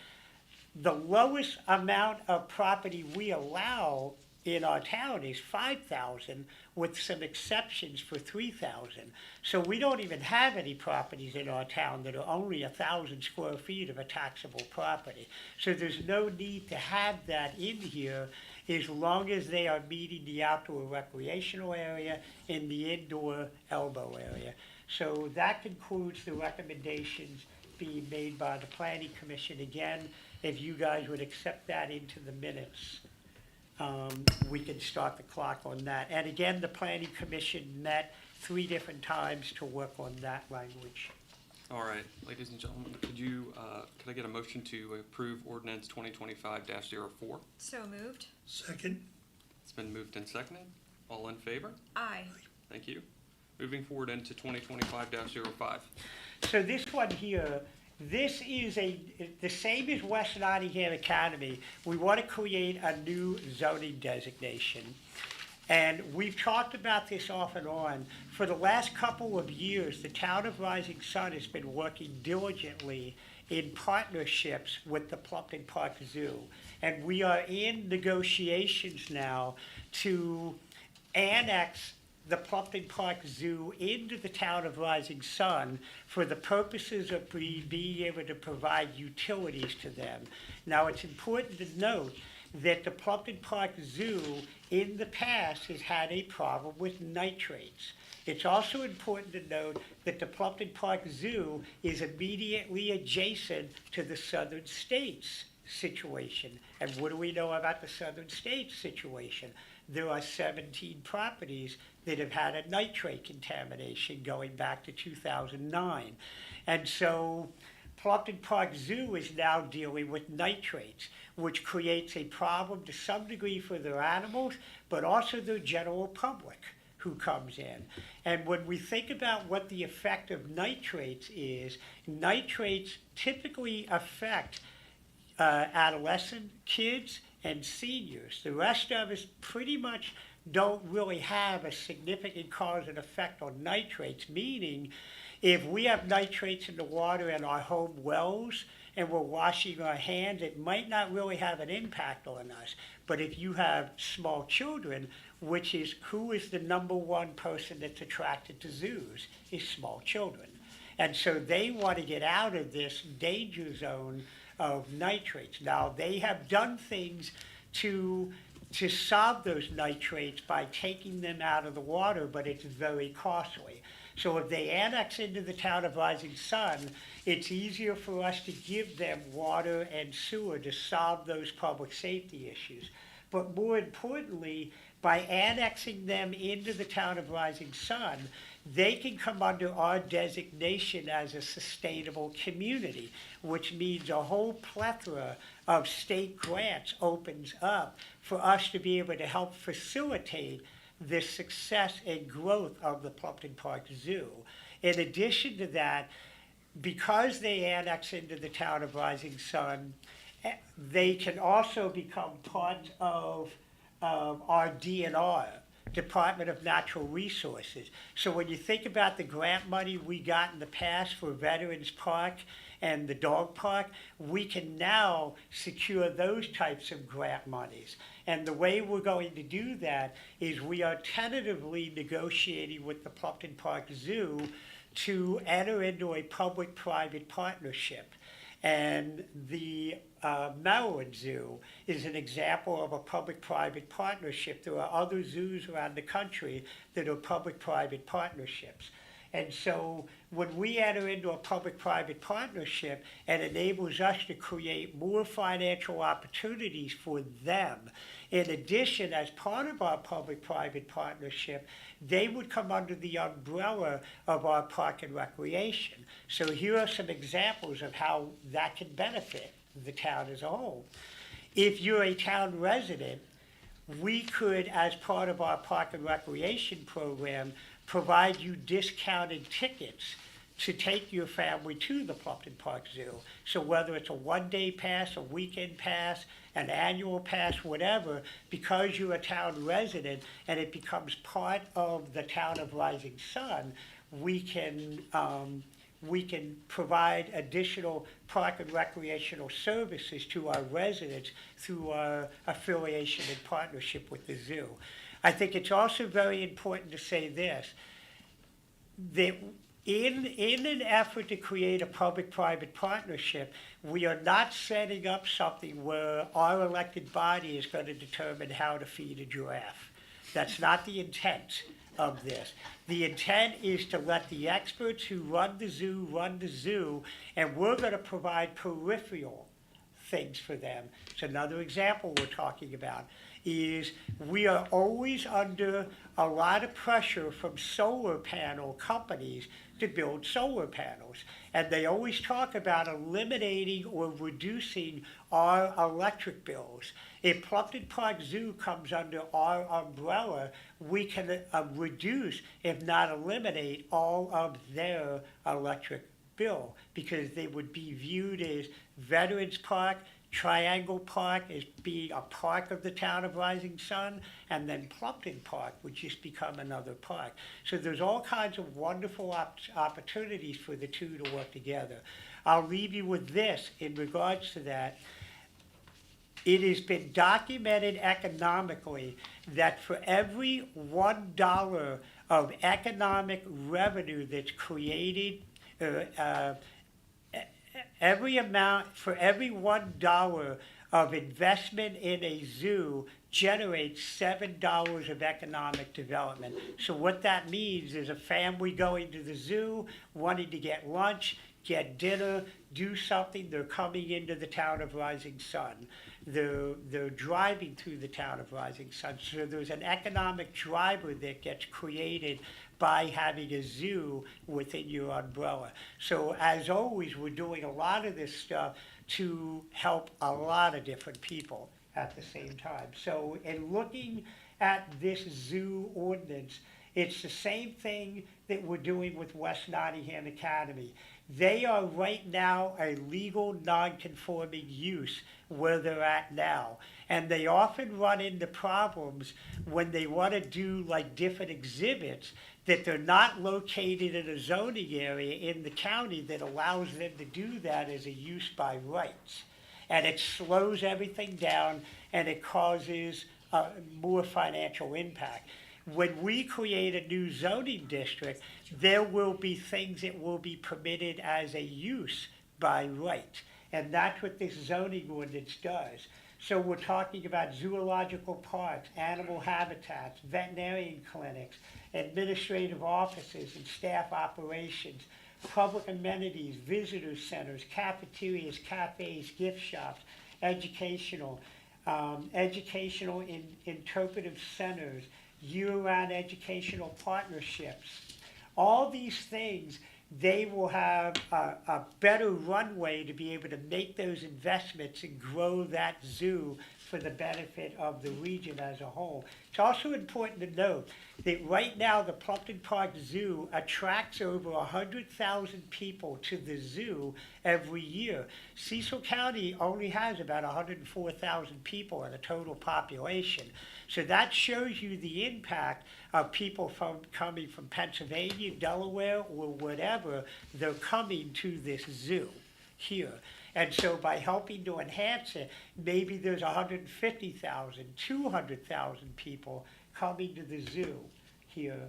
The lowest amount of property we allow in our town is 5,000, with some exceptions for 3,000. So we don't even have any properties in our town that are only 1,000 square feet of a taxable property. So there's no need to have that in here as long as they are meeting the outdoor recreational area and the indoor elbow area. So that concludes the recommendations being made by the Planning Commission. Again, if you guys would accept that into the minutes, we can start the clock on that. And again, the Planning Commission met 3 different times to work on that language. All right, ladies and gentlemen, could I get a motion to approve ordinance 2025-04? So moved. Second. It's been moved and seconded. All in favor? Aye. Thank you. Moving forward into 2025-05. So this one here, this is the same as West Nottingham Academy. We want to create a new zoning designation. And we've talked about this off and on. For the last couple of years, the town of Rising Sun has been working diligently in partnerships with the Plumpton Park Zoo. And we are in negotiations now to annex the Plumpton Park Zoo into the town of Rising Sun for the purposes of being able to provide utilities to them. Now, it's important to note that the Plumpton Park Zoo in the past has had a problem with nitrates. It's also important to note that the Plumpton Park Zoo is immediately adjacent to the Southern States situation. And what do we know about the Southern States situation? There are 17 properties that have had a nitrate contamination going back to 2009. And so Plumpton Park Zoo is now dealing with nitrates, which creates a problem to some degree for their animals, but also their general public who comes in. And when we think about what the effect of nitrates is, nitrates typically affect adolescent kids and seniors. The rest of us pretty much don't really have a significant cause and effect on nitrates, meaning if we have nitrates in the water in our home wells and we're washing our hands, it might not really have an impact on us. But if you have small children, which is who is the number one person that's attracted to zoos, is small children. And so they want to get out of this danger zone of nitrates. Now, they have done things to solve those nitrates by taking them out of the water, but it's very costly. So if they annex into the town of Rising Sun, it's easier for us to give them water and sewer to solve those public safety issues. But more importantly, by annexing them into the town of Rising Sun, they can come under our designation as a sustainable community, which means a whole plethora of state grants opens up for us to be able to help facilitate the success and growth of the Plumpton Park Zoo. In addition to that, because they annex into the town of Rising Sun, they can also become part of our DNR, Department of Natural Resources. So when you think about the grant money we got in the past for Veterans Park and the dog park, we can now secure those types of grant monies. And the way we're going to do that is we are tentatively negotiating with the Plumpton Park Zoo to enter into a public-private partnership. And the Maryland Zoo is an example of a public-private partnership. There are other zoos around the country that are public-private partnerships. And so when we enter into a public-private partnership, it enables us to create more financial opportunities for them. In addition, as part of our public-private partnership, they would come under the umbrella of our park and recreation. So here are some examples of how that can benefit the town as a whole. If you're a town resident, we could, as part of our park and recreation program, provide you discounted tickets to take your family to the Plumpton Park Zoo. So whether it's a one-day pass, a weekend pass, an annual pass, whatever, because you're a town resident and it becomes part of the town of Rising Sun, we can provide additional park and recreational services to our residents through our affiliation and partnership with the zoo. I think it's also very important to say this, that in an effort to create a public-private partnership, we are not setting up something where our elected body is going to determine how to feed a giraffe. That's not the intent of this. The intent is to let the experts who run the zoo, and we're going to provide peripheral things for them. So another example we're talking about is we are always under a lot of pressure from solar panel companies to build solar panels. And they always talk about eliminating or reducing our electric bills. If Plumpton Park Zoo comes under our umbrella, we can reduce, if not eliminate, all of their electric bill, because they would be viewed as Veterans Park, Triangle Park as being a park of the town of Rising Sun, and then Plumpton Park would just become another park. So there's all kinds of wonderful opportunities for the two to work together. I'll leave you with this in regards to that. It has been documented economically that for every $1 of economic revenue that's created, for every $1 of investment in a zoo generates $7 of economic development. So what that means is a family going to the zoo, wanting to get lunch, get dinner, do something, they're coming into the town of Rising Sun. They're driving through the town of Rising Sun. So there's an economic driver that gets created by having a zoo within your umbrella. So as always, we're doing a lot of this stuff to help a lot of different people at the same time. So in looking at this zoo ordinance, it's the same thing that we're doing with West Nottingham Academy. They are right now a legal non-conforming use where they're at now. And they often run into problems when they want to do like different exhibits that they're not located in a zoning area in the county that allows them to do that as a use by rights. And it slows everything down and it causes more financial impact. When we create a new zoning district, there will be things that will be permitted as a use by right. And that's what this zoning ordinance does. So we're talking about zoological parks, animal habitats, veterinarian clinics, administrative offices and staff operations, public amenities, visitor centers, cafeterias, cafes, gift shops, educational interpretive centers, year-round educational partnerships. All these things, they will have a better runway to be able to make those investments and grow that zoo for the benefit of the region as a whole. It's also important to note that right now the Plumpton Park Zoo attracts over 100,000 people to the zoo every year. Cecil County only has about 104,000 people in a total population. So that shows you the impact of people coming from Pennsylvania, Delaware, or whatever, they're coming to this zoo here. And so by helping to enhance it, maybe there's 150,000, 200,000 people coming to the zoo here.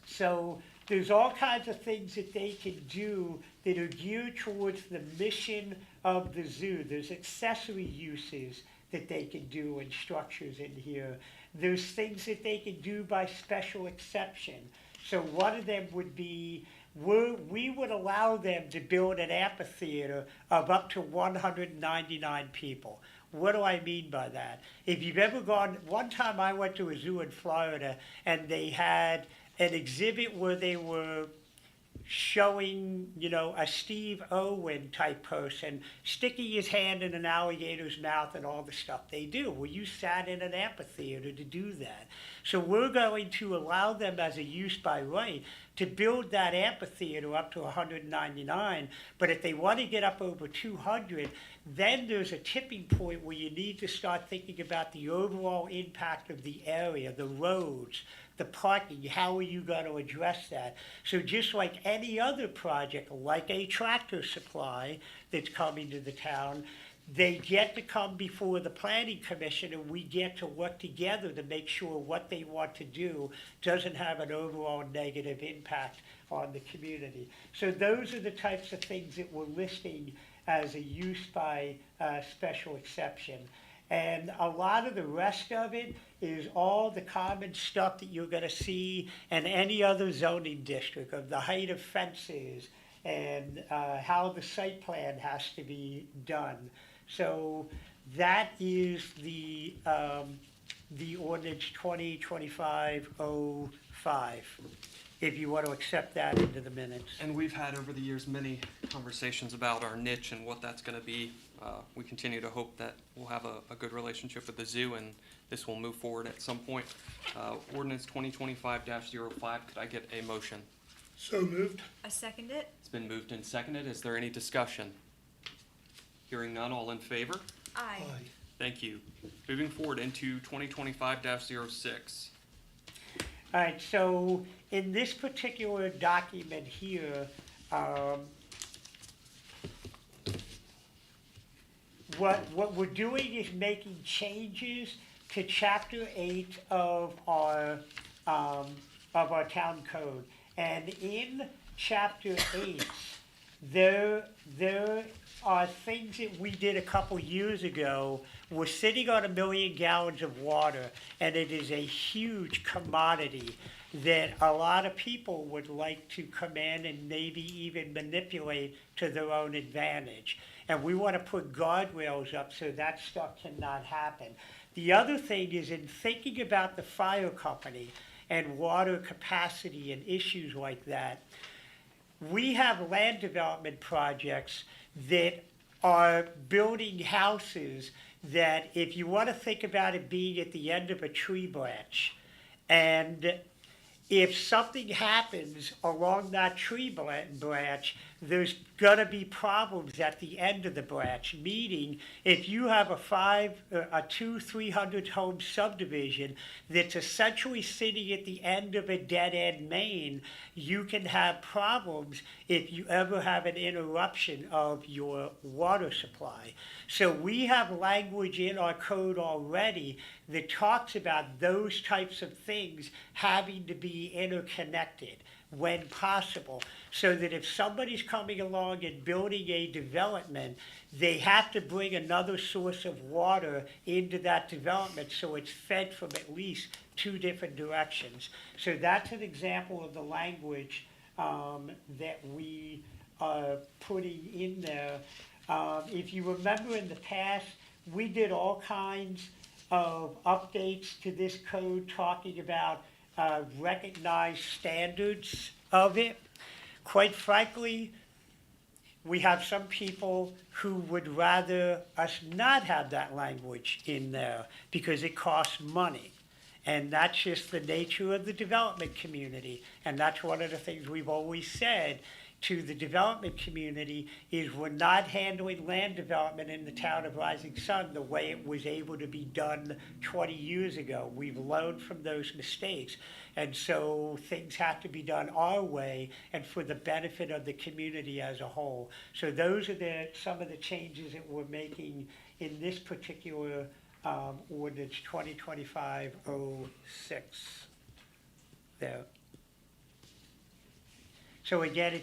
So there's all kinds of things that they can do that are geared towards the mission of the zoo. There's accessory uses that they can do and structures in here. There's things that they can do by special exception. So one of them would be, we would allow them to build an amphitheater of up to 199 people. What do I mean by that? If you've ever gone, one time I went to a zoo in Florida and they had an exhibit where they were showing, you know, a Steve Irwin type person sticking his hand in an alligator's mouth and all the stuff they do. Well, you sat in an amphitheater to do that. So we're going to allow them as a use by right to build that amphitheater up to 199, but if they want to get up over 200, then there's a tipping point where you need to start thinking about the overall impact of the area, the roads, the parking, how are you going to address that? So just like any other project, like a Tractor Supply that's coming to the town, they get to come before the planning commission and we get to work together to make sure what they want to do doesn't have an overall negative impact on the community. So those are the types of things that we're listing as a use by special exception. And a lot of the rest of it is all the common stuff that you're gonna see in any other zoning district, of the height of fences and how the site plan has to be done. So that is the ordinance 2025-05, if you want to accept that into the minutes. And we've had over the years many conversations about our niche and what that's going to be. We continue to hope that we'll have a good relationship with the zoo and this will move forward at some point. Ordinance 2025-05, could I get a motion? So moved. I second it. It's been moved and seconded. Is there any discussion? Hearing none, all in favor? Aye. Thank you. Moving forward into 2025-06. All right, so in this particular document here, what we're doing is making changes to Chapter 8 of our town code. And in Chapter 8, there are things that we did a couple years ago. We're sitting on 1 million gallons of water, and it is a huge commodity that a lot of people would like to come in and maybe even manipulate to their own advantage. And we want to put guardrails up so that stuff cannot happen. The other thing is, in thinking about the fire company and water capacity and issues like that, we have land development projects that are building houses that, if you want to think about it being at the end of a tree branch, and if something happens along that tree branch, there's going to be problems at the end of the branch. Meaning, if you have a 300 home subdivision that's essentially sitting at the end of a dead end main, you can have problems if you ever have an interruption of your water supply. So we have language in our code already that talks about those types of things having to be interconnected when possible, so that if somebody's coming along and building a development, they have to bring another source of water into that development so it's fed from at least 2 different directions. So that's an example of the language that we are putting in there. If you remember in the past, we did all kinds of updates to this code talking about recognized standards of it. Quite frankly, we have some people who would rather us not have that language in there because it costs money. And that's just the nature of the development community. And that's one of the things we've always said to the development community is we're not handling land development in the town of Rising Sun the way it was able to be done 20 years ago. We've learned from those mistakes. And so things have to be done our way and for the benefit of the community as a whole. So those are some of the changes that we're making in this particular ordinance 2025-06 there. So again,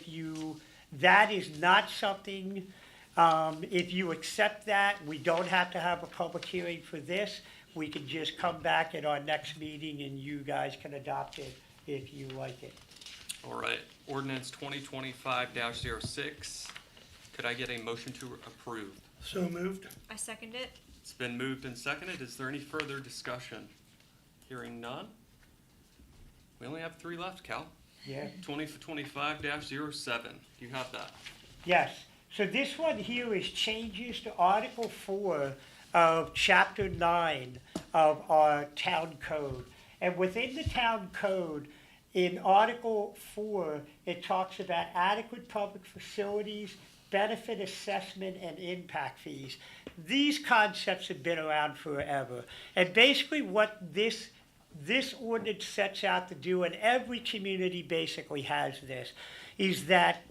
that is not something, if you accept that, we don't have to have a public hearing for this. We can just come back at our next meeting and you guys can adopt it if you like it. All right, ordinance 2025-06. Could I get a motion to approve? So moved. I second it. It's been moved and seconded. Is there any further discussion? Hearing none. We only have 3 left, Cal. Yeah. 2025-07. Do you have that? Yes, so this one here is changes to Article 4 of Chapter 9 of our town code. And within the town code, in Article 4, it talks about adequate public facilities, benefit assessment, and impact fees. These concepts have been around forever. And basically what this ordinance sets out to do, and every community basically has this, is that,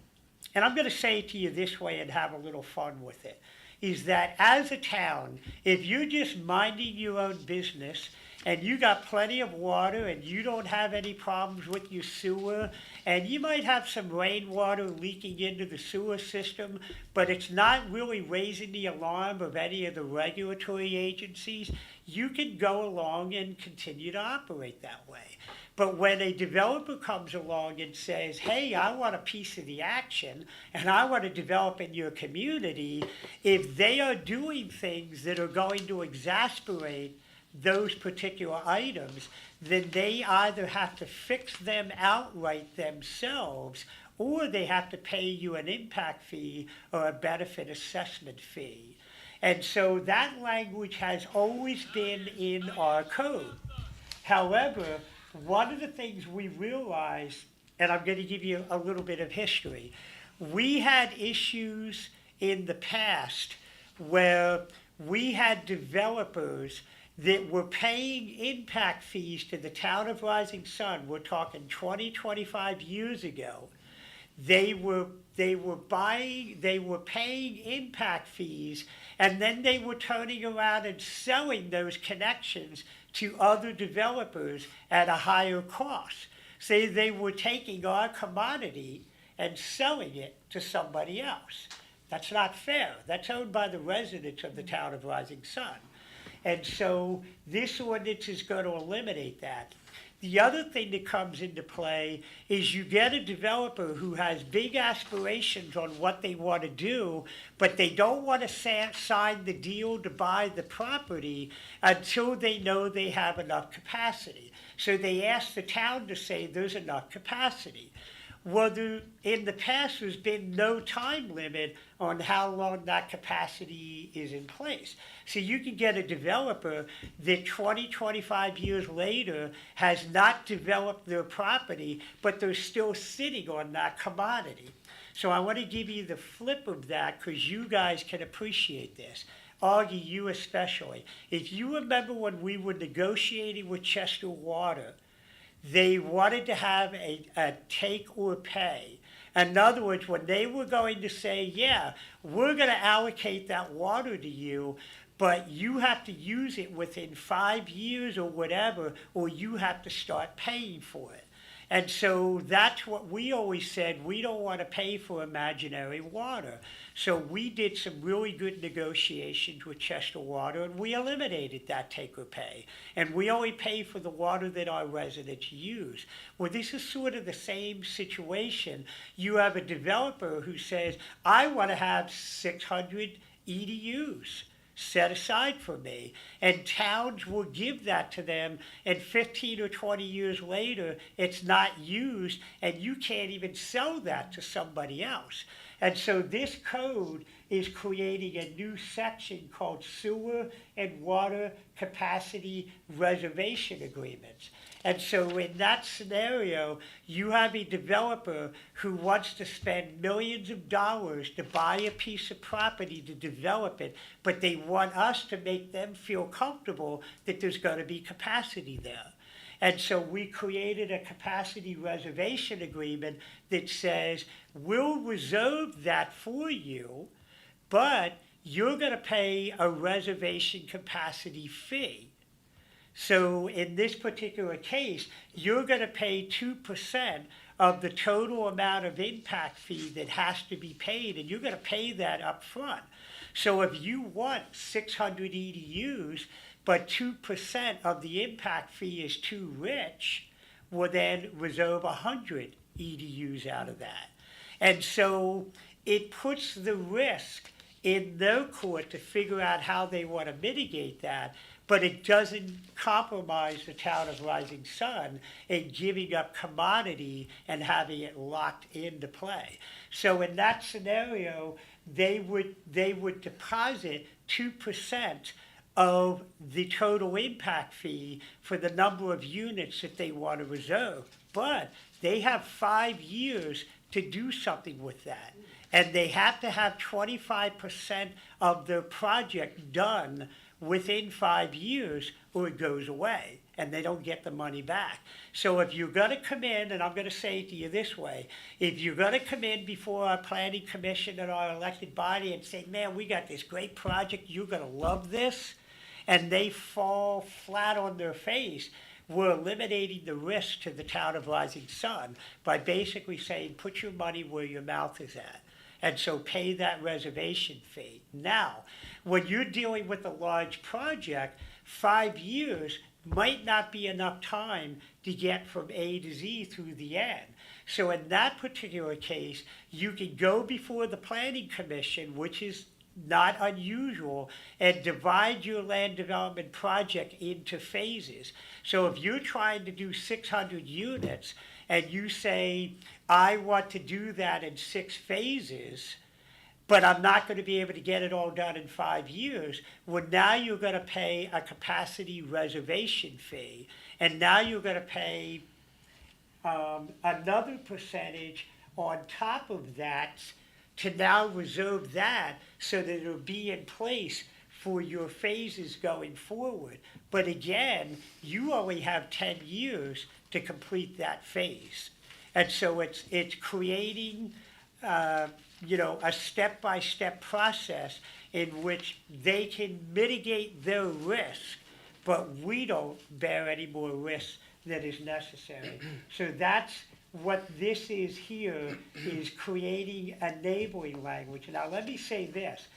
and I'm going to say it to you this way and have a little fun with it, is that as a town, if you're just minding your own business and you got plenty of water and you don't have any problems with your sewer, and you might have some rainwater leaking into the sewer system, but it's not really raising the alarm of any of the regulatory agencies, you can go along and continue to operate that way. But when a developer comes along and says, hey, I want a piece of the action and I want to develop in your community, if they are doing things that are going to exasperate those particular items, then they either have to fix them outright themselves, or they have to pay you an impact fee or a benefit assessment fee. And so that language has always been in our code. However, one of the things we realized, and I'm going to give you a little bit of history, we had issues in the past where we had developers that were paying impact fees to the town of Rising Sun. We're talking 20, 25 years ago. They were paying impact fees, and then they were turning around and selling those connections to other developers at a higher cost. So they were taking our commodity and selling it to somebody else. That's not fair. That's owned by the residents of the town of Rising Sun. And so this ordinance is going to eliminate that. The other thing that comes into play is you get a developer who has big aspirations on what they want to do, but they don't want to sign the deal to buy the property until they know they have enough capacity. So they ask the town to say there's enough capacity. Well, in the past, there's been no time limit on how long that capacity is in place. So you can get a developer that 20, 25 years later has not developed their property, but they're still sitting on that commodity. So I want to give you the flip of that because you guys can appreciate this. Augie, you especially. If you remember when we were negotiating with Chester Water, they wanted to have a take or pay. In other words, when they were going to say, yeah, we're going to allocate that water to you, but you have to use it within 5 years or whatever, or you have to start paying for it. And so that's what we always said, we don't want to pay for imaginary water. So we did some really good negotiations with Chester Water, and we eliminated that take or pay. And we only pay for the water that our residents use. Well, this is sort of the same situation. You have a developer who says, I want to have 600 EDUs set aside for me, and towns will give that to them, and 15 or 20 years later it's not used, and you can't even sell that to somebody else. And so this code is creating a new section called Sewer and Water Capacity Reservation Agreements. And so in that scenario, you have a developer who wants to spend millions of dollars to buy a piece of property to develop it, but they want us to make them feel comfortable that there's going to be capacity there. And so we created a capacity reservation agreement that says, we'll reserve that for you, but you're going to pay a reservation capacity fee. So in this particular case, you're going to pay 2% of the total amount of impact fee that has to be paid, and you're going to pay that up front. So if you want 600 EDUs, but 2% of the impact fee is too rich, well then reserve 100 EDUs out of that. And so it puts the risk in their court to figure out how they want to mitigate that, but it doesn't compromise the town of Rising Sun in giving up commodity and having it locked into play. So in that scenario, they would deposit 2% of the total impact fee for the number of units that they want to reserve. But they have 5 years to do something with that. And they have to have 25% of their project done within 5 years or it goes away and they don't get the money back. So if you're going to come in, and I'm going to say it to you this way, if you're going to come in before our planning commission and our elected body and say, man, we got this great project, you're going to love this, and they fall flat on their face, we're eliminating the risk to the town of Rising Sun by basically saying, put your money where your mouth is at. And so pay that reservation fee. Now, when you're dealing with a large project, 5 years might not be enough time to get from A to Z through the end. So in that particular case, you can go before the planning commission, which is not unusual, and divide your land development project into phases. So if you're trying to do 600 units and you say, I want to do that in 6 phases, but I'm not going to be able to get it all done in 5 years, well, now you're going to pay a capacity reservation fee, and now you're going to pay another percentage on top of that to now reserve that so that it'll be in place for your phases going forward. But again, you only have 10 years to complete that phase. And so it's creating, a step-by-step process in which they can mitigate their risk, but we don't bear any more risk than is necessary. So that's what this is here, is creating enabling language. Now let me say this.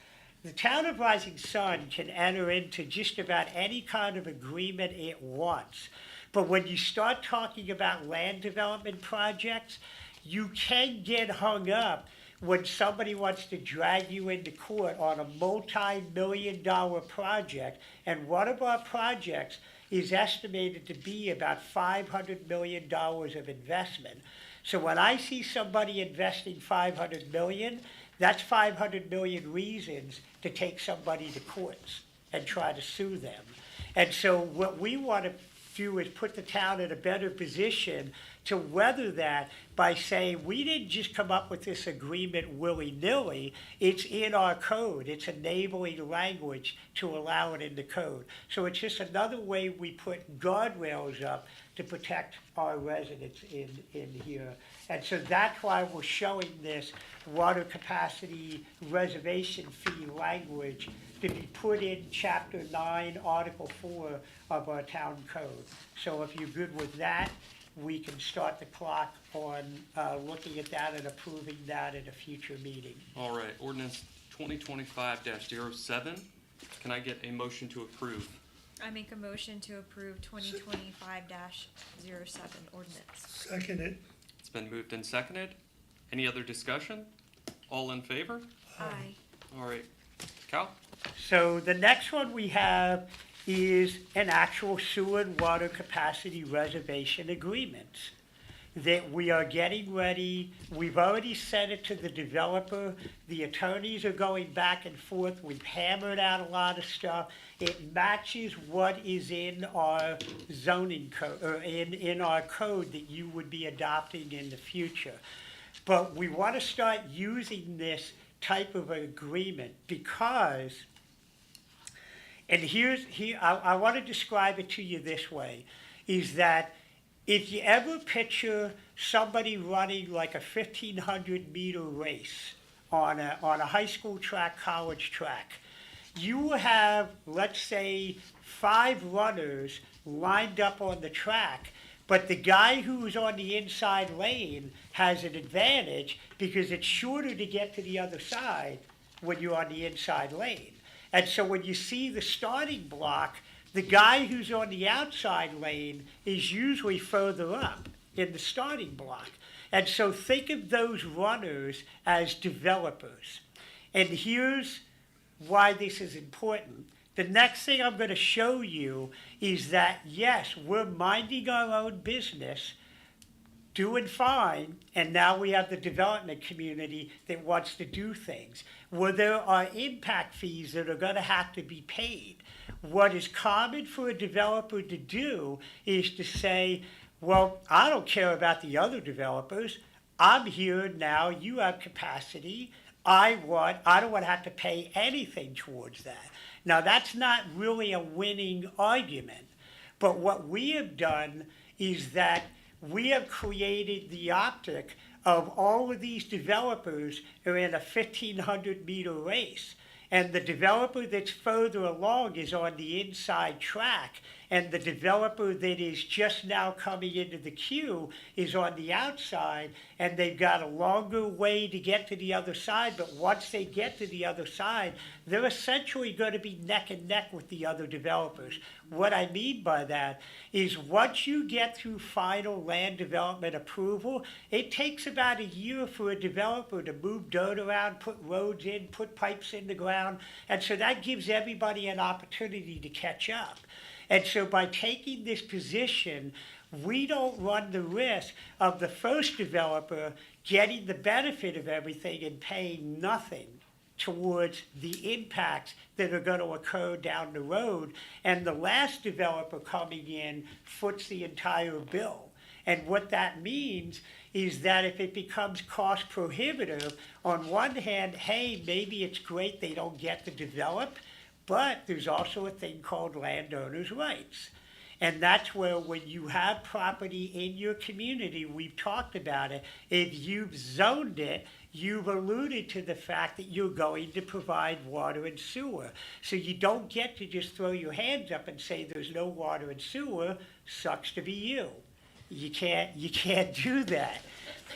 The town of Rising Sun can enter into just about any kind of agreement it wants. But when you start talking about land development projects, you can get hung up when somebody wants to drag you into court on a multi-million-dollar project. And one of our projects is estimated to be about $500 million of investment. So when I see somebody investing $500 million, that's 500 million reasons to take somebody to courts and try to sue them. And so what we want to do is put the town in a better position to weather that by saying, we didn't just come up with this agreement willy-nilly, it's in our code, it's enabling language to allow it in the code. So it's just another way we put guardrails up to protect our residents in here. And so that's why we're showing this water capacity reservation fee language to be put in Chapter 9, Article 4 of our town code. So if you're good with that, we can start the clock on looking at that and approving that at a future meeting. All right, ordinance 2025-07. Can I get a motion to approve? I make a motion to approve 2025-07 ordinance. Second it. It's been moved and seconded. Any other discussion? All in favor? Aye. All right, Cal? So the next one we have is an actual sewer and water capacity reservation agreement that we are getting ready. We've already sent it to the developer. The attorneys are going back and forth. We've hammered out a lot of stuff. It matches what is in our zoning code, or in our code that you would be adopting in the future. But we want to start using this type of agreement because, and I want to describe it to you this way, is that if you ever picture somebody running like a 1,500 meter race on a high school track, college track, you will have, let's say, 5 runners lined up on the track, but the guy who's on the inside lane has an advantage because it's shorter to get to the other side when you're on the inside lane. And so when you see the starting block, the guy who's on the outside lane is usually further up in the starting block. And so think of those runners as developers. And here's why this is important. The next thing I'm going to show you is that, yes, we're minding our own business, doing fine, and now we have the development community that wants to do things. Where there are impact fees that are going to have to be paid. What is common for a developer to do is to say, well, I don't care about the other developers. I'm here now, you have capacity. I don't want to have to pay anything towards that. Now, that's not really a winning argument. But what we have done is that we have created the optic of all of these developers are in a 1,500-meter race. And the developer that's further along is on the inside track. And the developer that is just now coming into the queue is on the outside. And they've got a longer way to get to the other side. But once they get to the other side, they're essentially going to be neck and neck with the other developers. What I mean by that is once you get through final land development approval, it takes about a year for a developer to move dirt around, put roads in, put pipes in the ground. And so that gives everybody an opportunity to catch up. And so by taking this position, we don't run the risk of the first developer getting the benefit of everything and paying nothing towards the impacts that are going to occur down the road. And the last developer coming in foots the entire bill. And what that means is that if it becomes cost prohibitive, on one hand, hey, maybe it's great they don't get to develop, but there's also a thing called landowners' rights. And that's where when you have property in your community, we've talked about it, if you've zoned it, you've alluded to the fact that you're going to provide water and sewer. So you don't get to just throw your hands up and say there's no water and sewer, sucks to be you. You can't do that.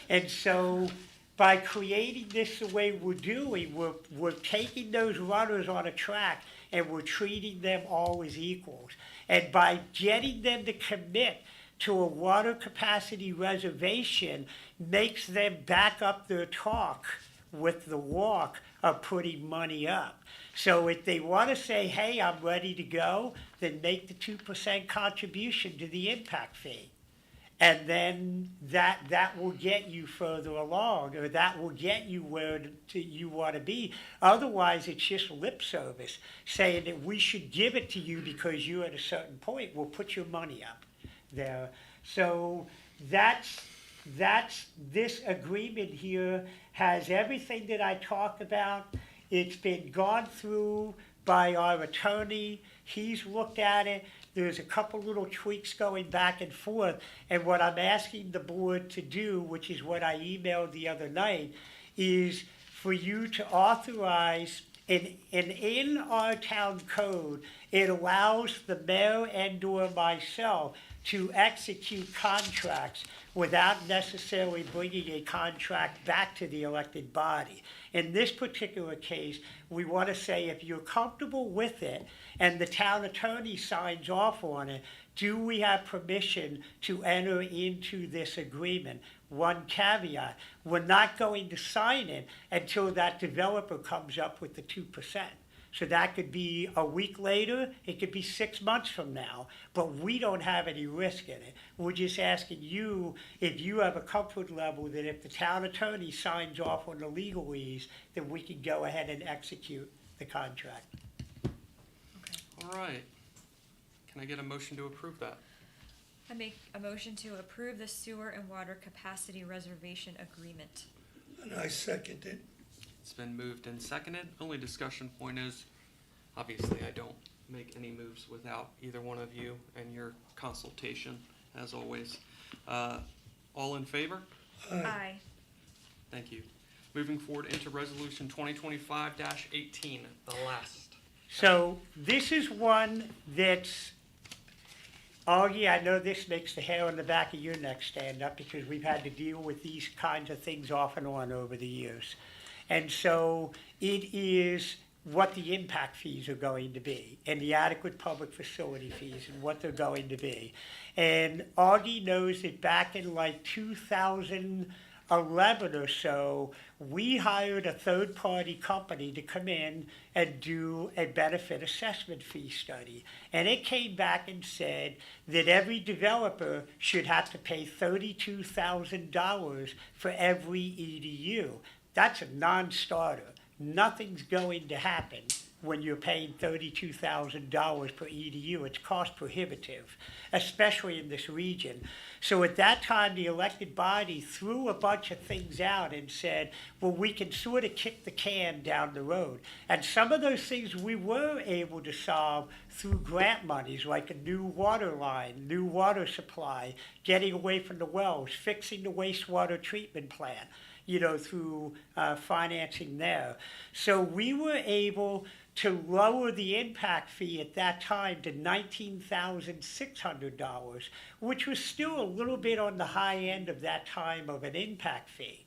And so by creating this the way we're doing, we're taking those runners on a track and we're treating them all as equals. And by getting them to commit to a water capacity reservation makes them back up their talk with the walk of putting money up. So if they want to say, hey, I'm ready to go, then make the 2% contribution to the impact fee. And then that will get you further along, or that will get you where you want to be. Otherwise, it's just lip service, saying that we should give it to you because you're at a certain point. We'll put your money up there. So that's this agreement here has everything that I talked about. It's been gone through by our attorney. He's looked at it. There's a couple little tweaks going back and forth. And what I'm asking the board to do, which is what I emailed the other night, is for you to authorize, and in our town code, it allows the mayor and/or myself to execute contracts without necessarily bringing a contract back to the elected body. In this particular case, we want to say if you're comfortable with it and the town attorney signs off on it, do we have permission to enter into this agreement? One caveat, we're not going to sign it until that developer comes up with the 2%. So that could be a week later, it could be 6 months from now, but we don't have any risk in it. We're just asking you if you have a comfort level that if the town attorney signs off on the legalese, then we can go ahead and execute the contract. All right. Can I get a motion to approve that? I make a motion to approve the sewer and water capacity reservation agreement. And I second it. It's been moved and seconded. Only discussion point is, obviously, I don't make any moves without either one of you and your consultation, as always. All in favor? Aye. Thank you. Moving forward into resolution 2025-18, the last. So this is one that's, Augie, I know this makes the hair on the back of your neck stand up because we've had to deal with these kinds of things off and on over the years. And so it is what the impact fees are going to be and the adequate public facility fees and what they're going to be. And Augie knows that back in like 2000, 2011 or so, we hired a third-party company to come in and do a benefit assessment fee study. And it came back and said that every developer should have to pay $32,000 for every EDU. That's a non-starter. Nothing's going to happen when you're paying $32,000 per EDU. It's cost prohibitive, especially in this region. So at that time, the elected body threw a bunch of things out and said, well, we can sort of kick the can down the road. And some of those things we were able to solve through grant monies, like a new water line, new water supply, getting away from the wells, fixing the wastewater treatment plant, through financing there. So we were able to lower the impact fee at that time to $19,600, which was still a little bit on the high end of that time of an impact fee.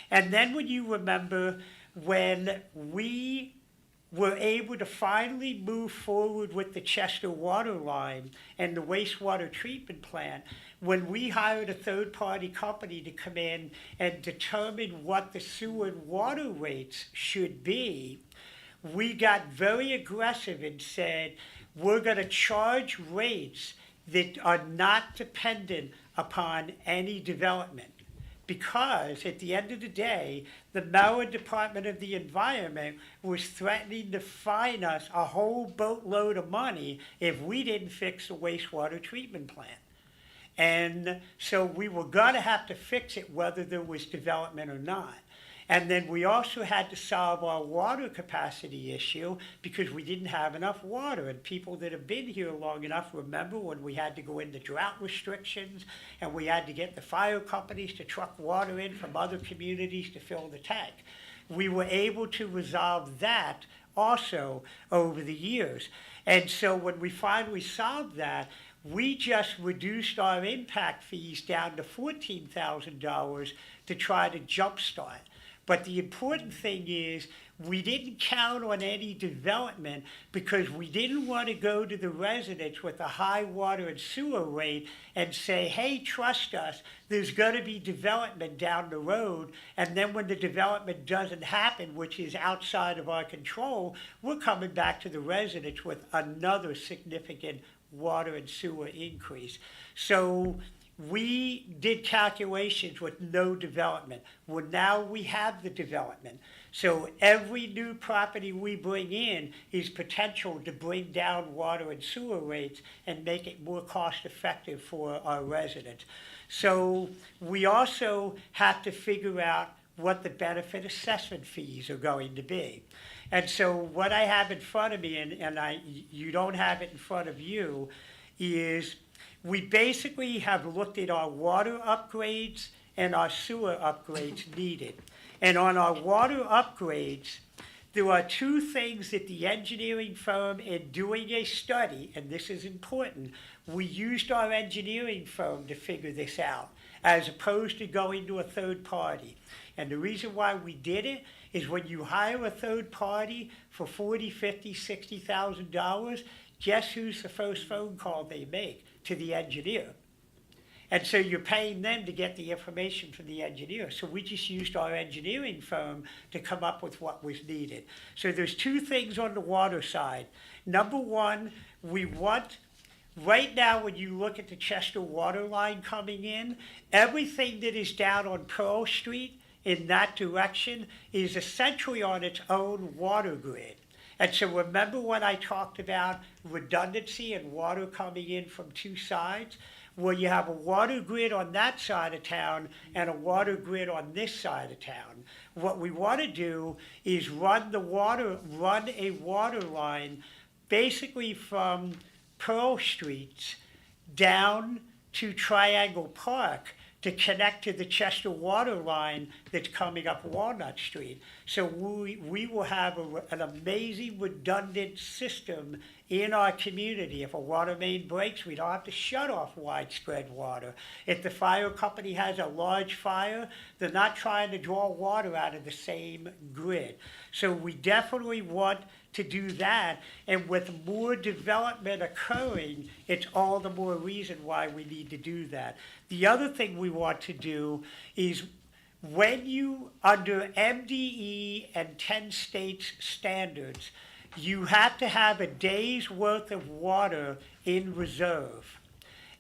And then when you remember when we were able to finally move forward with the Chester water line and the wastewater treatment plant, when we hired a third-party company to come in and determine what the sewer and water rates should be, we got very aggressive and said, we're going to charge rates that are not dependent upon any development. Because at the end of the day, the Maryland Department of the Environment was threatening to fine us a whole boatload of money if we didn't fix the wastewater treatment plant. And so we were going to have to fix it whether there was development or not. And then we also had to solve our water capacity issue because we didn't have enough water. And people that have been here long enough remember when we had to go into drought restrictions and we had to get the fire companies to truck water in from other communities to fill the tank. We were able to resolve that also over the years. And so when we finally solved that, we just reduced our impact fees down to $14,000 to try to jumpstart. But the important thing is we didn't count on any development because we didn't want to go to the residents with a high water and sewer rate and say, hey, trust us, there's going to be development down the road. And then when the development doesn't happen, which is outside of our control, we're coming back to the residents with another significant water and sewer increase. So we did calculations with no development. Well, now we have the development. So every new property we bring in is potential to bring down water and sewer rates and make it more cost effective for our residents. So we also have to figure out what the benefit assessment fees are going to be. And so what I have in front of me, and you don't have it in front of you, is we basically have looked at our water upgrades and our sewer upgrades needed. And on our water upgrades, there are two things that the engineering firm, in doing a study, and this is important, we used our engineering firm to figure this out, as opposed to going to a third party. And the reason why we did it is when you hire a third party for $40,000, $50,000, $60,000, guess who's the first phone call they make? To the engineer. And so you're paying them to get the information from the engineer. So we just used our engineering firm to come up with what was needed. So there's two things on the water side. Number one, we want, right now when you look at the Chester water line coming in, everything that is down on Pearl Street in that direction is essentially on its own water grid. And so remember when I talked about redundancy and water coming in from two sides? Well, you have a water grid on that side of town and a water grid on this side of town. What we want to do is run a water line basically from Pearl Streets down to Triangle Park to connect to the Chester water line that's coming up Walnut Street. So we will have an amazing redundant system in our community. If a water main breaks, we don't have to shut off widespread water. If the fire company has a large fire, they're not trying to draw water out of the same grid. So we definitely want to do that, and with more development occurring, it's all the more reason why we need to do that. The other thing we want to do is when you, under MDE and 10 states standards, you have to have a day's worth of water in reserve.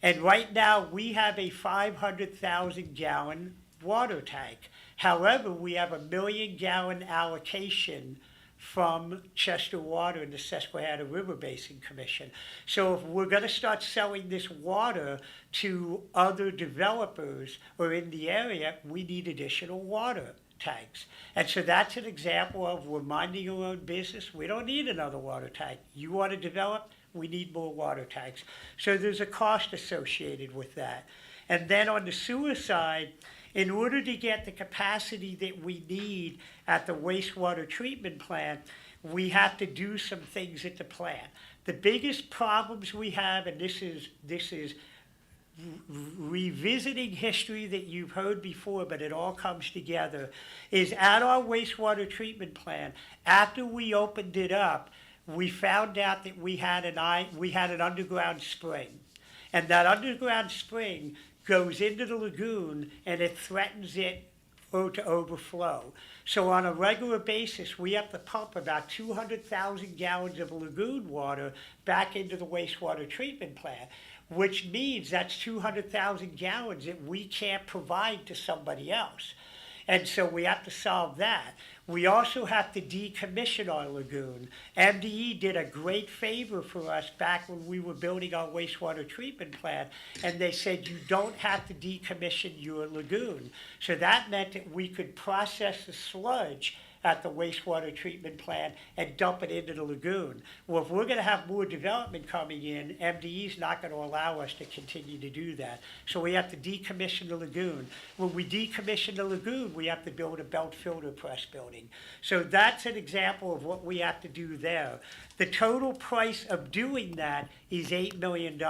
And right now, we have a 500,000 gallon water tank. However, we have a 1 million gallon allocation from Chester Water and the Susquehanna River Basin Commission. So if we're gonna start selling this water to other developers or in the area, we need additional water tanks. And so that's an example of we're minding our own business. We don't need another water tank. You wanna develop, we need more water tanks. So there's a cost associated with that. And then on the sewer side, in order to get the capacity that we need at the wastewater treatment plant, we have to do some things at the plant. The biggest problems we have, and this is revisiting history that you've heard before, but it all comes together, is at our wastewater treatment plant, after we opened it up, we found out that we had an underground spring. And that underground spring goes into the lagoon and it threatens it to overflow. So on a regular basis, we have to pump about 200,000 gallons of lagoon water back into the wastewater treatment plant, which means that's 200,000 gallons that we can't provide to somebody else. And so we have to solve that. We also have to decommission our lagoon. MDE did a great favor for us back when we were building our wastewater treatment plant, and they said you don't have to decommission your lagoon. So that meant that we could process the sludge at the wastewater treatment plant and dump it into the lagoon. Well, if we're going to have more development coming in, MDE is not going to allow us to continue to do that. So we have to decommission the lagoon. When we decommission the lagoon, we have to build a belt filter press building. So that's an example of what we have to do there. The total price of doing that is $8 million.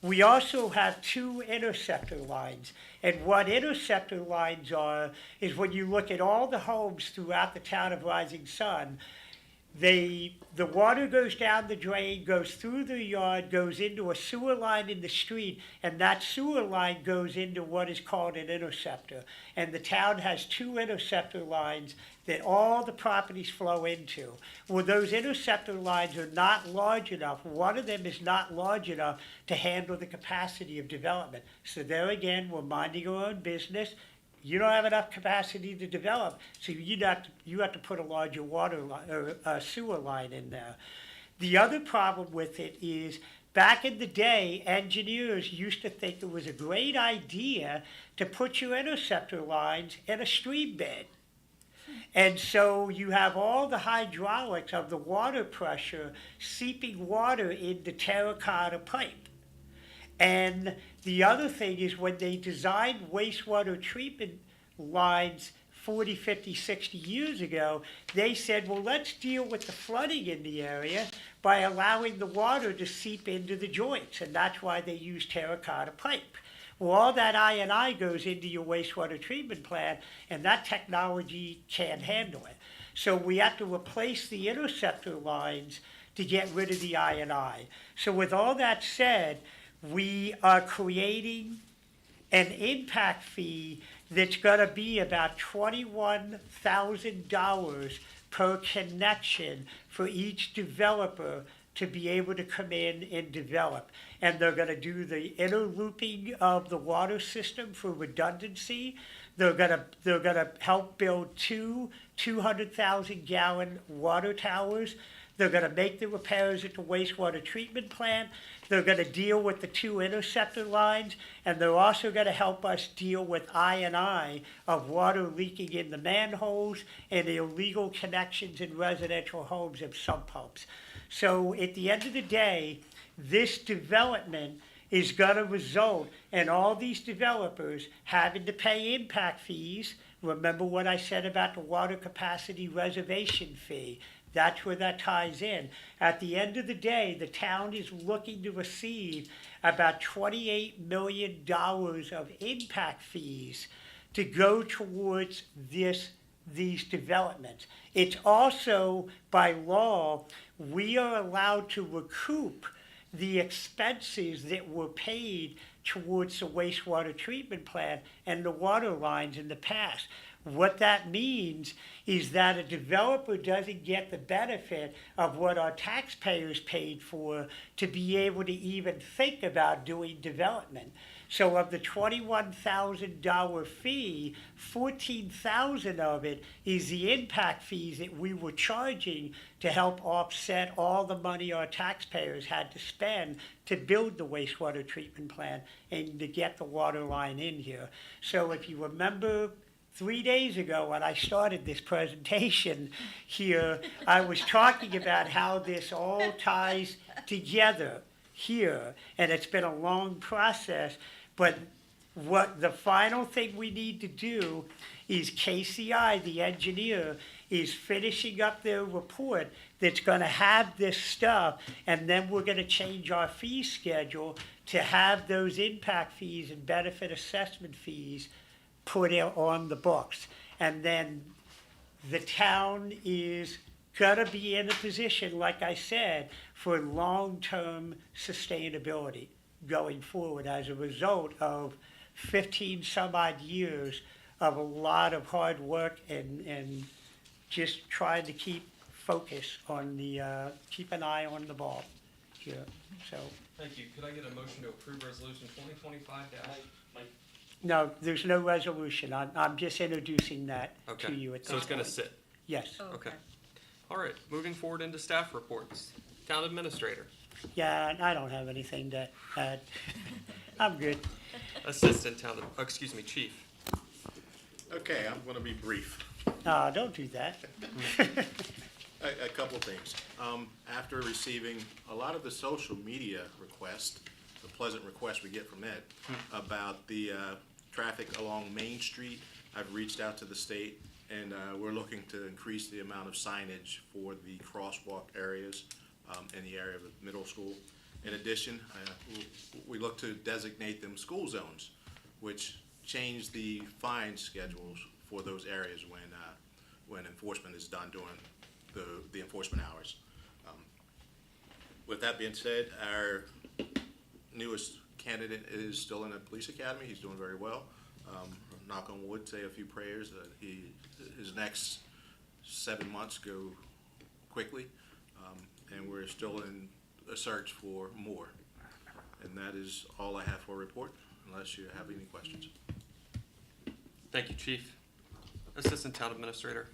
We also have 2 interceptor lines. And what interceptor lines are is when you look at all the homes throughout the town of Rising Sun, the water goes down the drain, goes through the yard, goes into a sewer line in the street, and that sewer line goes into what is called an interceptor. And the town has 2 interceptor lines that all the properties flow into. Well, those interceptor lines are not large enough. One of them is not large enough to handle the capacity of development. So there again, we're minding our own business. You don't have enough capacity to develop, so you have to put a larger water line or a sewer line in there. The other problem with it is back in the day, engineers used to think it was a great idea to put your interceptor lines in a stream bed. And so you have all the hydraulics of the water pressure seeping water into terracotta pipe. And the other thing is when they designed wastewater treatment lines 40, 50, 60 years ago, they said, well, let's deal with the flooding in the area by allowing the water to seep into the joints. And that's why they use terracotta pipe. Well, all that I&I goes into your wastewater treatment plant, and that technology can't handle it. So we have to replace the interceptor lines to get rid of the I&I. So with all that said, we are creating an impact fee that's going to be about $21,000 per connection for each developer to be able to come in and develop. And they're going to do the interlooping of the water system for redundancy. They're going to help build 2 200,000 gallon water towers. They're going to make the repairs at the wastewater treatment plant. They're going to deal with the 2 interceptor lines, and they're also going to help us deal with I&I of water leaking in the manholes and the illegal connections in residential homes of sump pumps. So at the end of the day, this development is going to result in all these developers having to pay impact fees. Remember what I said about the water capacity reservation fee. That's where that ties in. At the end of the day, the town is looking to receive about $28 million of impact fees to go towards these developments. It's also, by law, we are allowed to recoup the expenses that were paid towards the wastewater treatment plant and the water lines in the past. What that means is that a developer doesn't get the benefit of what our taxpayers paid for to be able to even think about doing development. So of the $21,000 fee, $14,000 of it is the impact fees that we were charging to help offset all the money our taxpayers had to spend to build the wastewater treatment plant and to get the water line in here. So if you remember 3 days ago when I started this presentation here, I was talking about how this all ties together here, and it's been a long process, but what the final thing we need to do is KCI, the engineer, is finishing up their report that's gonna have this stuff, and then we're gonna change our fee schedule to have those impact fees and benefit assessment fees put on the books. And then the town is gonna be in a position, like I said, for long-term sustainability going forward as a result of 15 some odd years of a lot of hard work and just trying to keep focus on the, keep an eye on the ball here, so. Thank you. Could I get a motion to approve resolution 2025 Mike, No, there's no resolution, I'm just introducing that to Okay, you at this so it's gonna point. sit. Yes, Oh, Okay. All right, moving forward into staff reports. Town administrator, yeah, I don't have anything to add, I'm good. assistant chief. Okay, I'm going to be brief. Don't do that. A couple things. After receiving a lot of the social media requests, the pleasant requests we get from Ed about the traffic along Main Street, I've reached out to the state, and we're looking to increase the amount of signage for the crosswalk areas in the area of the middle school. In addition, we look to designate them school zones, which change the fine schedules for those areas when enforcement is done during the enforcement hours. With that being said, our newest candidate is still in the police academy. He's doing very well. Knock on wood, say a few prayers that his next 7 months go quickly, and we're still in a search for more. And that is all I have for a report, unless you have any questions. Thank you, chief. Assistant town administrator.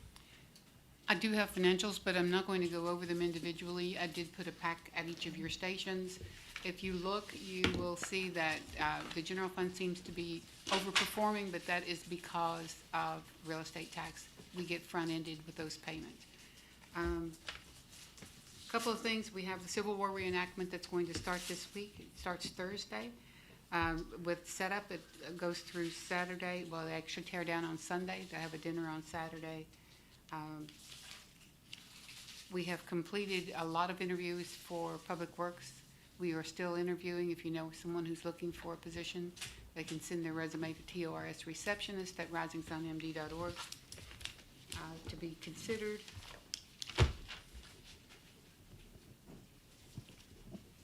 I do have financials, but I'm not going to go over them individually. I did put a pack at each of your stations. If you look, you will see that the general fund seems to be overperforming, but that is because of real estate tax. We get front-ended with those payments. Couple of things. We have the Civil War reenactment that's going to start this week. It starts Thursday. With setup, it goes through Saturday. Well, they actually tear down on Sunday. They have a dinner on Saturday. We have completed a lot of interviews for Public Works. We are still interviewing. If you know someone who's looking for a position, they can send their resume to torsreceptionist@risingsunmd.org to be considered.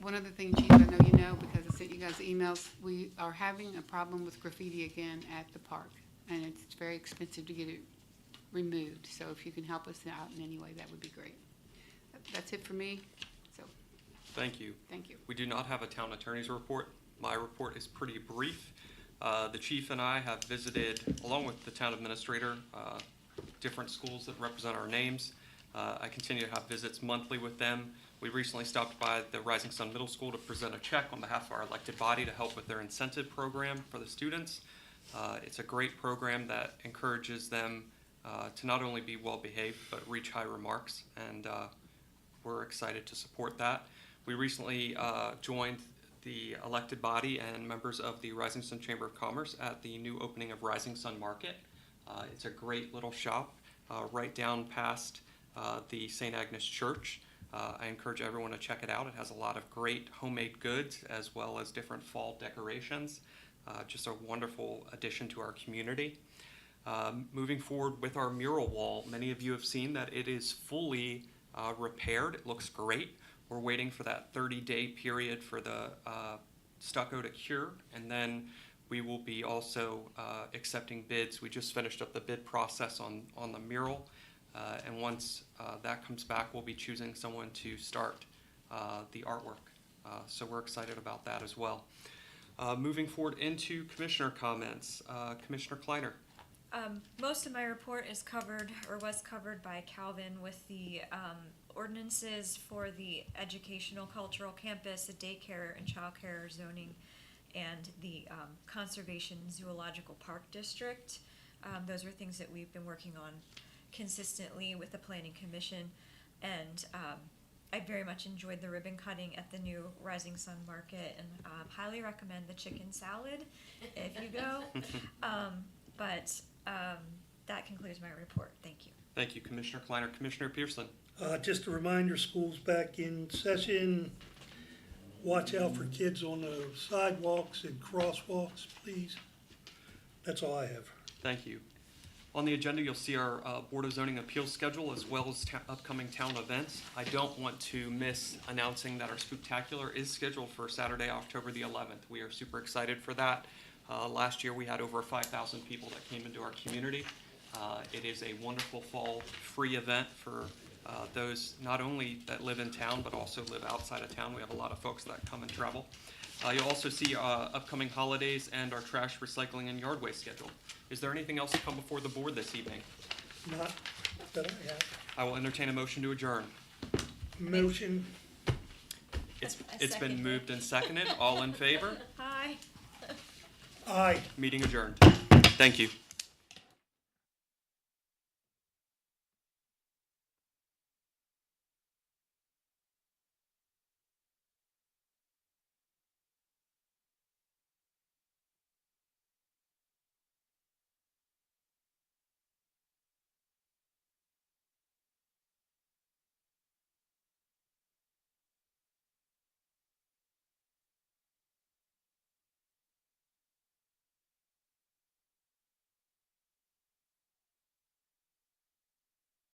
One other thing, Chief, I know you know, because I sent you guys emails, we are having a problem with graffiti again at the park, and it's very expensive to get it removed. So if you can help us out in any way, that would be great. That's it for me, so Thank you. thank you. We do not have a town attorney's report. My report is pretty brief. The chief and I have visited, along with the town administrator, different schools that represent our names. I continue to have visits monthly with them. We recently stopped by the Rising Sun Middle School to present a check on behalf of our elected body to help with their incentive program for the students. It's a great program that encourages them to not only be well-behaved, but reach high remarks, and we're excited to support that. We recently joined the elected body and members of the Rising Sun Chamber of Commerce at the new opening of Rising Sun Market. It's a great little shop right down past the St. Agnes Church. I encourage everyone to check it out. It has a lot of great homemade goods as well as different fall decorations. Just a wonderful addition to our community. Moving forward with our mural wall, many of you have seen that it is fully repaired. It looks great. We're waiting for that 30-day period for the stucco to cure, and then we will be also accepting bids. We just finished up the bid process on the mural, and once that comes back, we'll be choosing someone to start the artwork. So we're excited about that as well. Moving forward into commissioner comments, Commissioner Kleiner. Most of my report is covered, or was covered by Calvin with the ordinances for the educational cultural campus, the daycare and childcare zoning, and the conservation zoological park district. Those are things that we've been working on consistently with the planning commission, and I very much enjoyed the ribbon cutting at the new Rising Sun Market, and highly recommend the chicken salad if you go. That concludes my report. Thank you. Thank you, Commissioner Kleiner. Commissioner Pearson. Just a reminder, school's back in session. Watch out for kids on the sidewalks and crosswalks, please. That's all I have. Thank you. On the agenda, you'll see our Board of Zoning Appeals schedule as well as upcoming town events. I don't want to miss announcing that our Spooktacular is scheduled for Saturday, October the 11th. We are super excited for that. Last year, we had over 5,000 people that came into our community. It is a wonderful fall free event for those not only that live in town, but also live outside of town. We have a lot of folks that come and travel. You'll also see upcoming holidays and our trash, recycling, and yard waste schedule. Is there anything else to come before the board this evening? Not that I have. I will entertain a motion to adjourn. Motion. It's I been second moved and seconded. All in favor? Hi. Aye. Meeting adjourned. Thank you.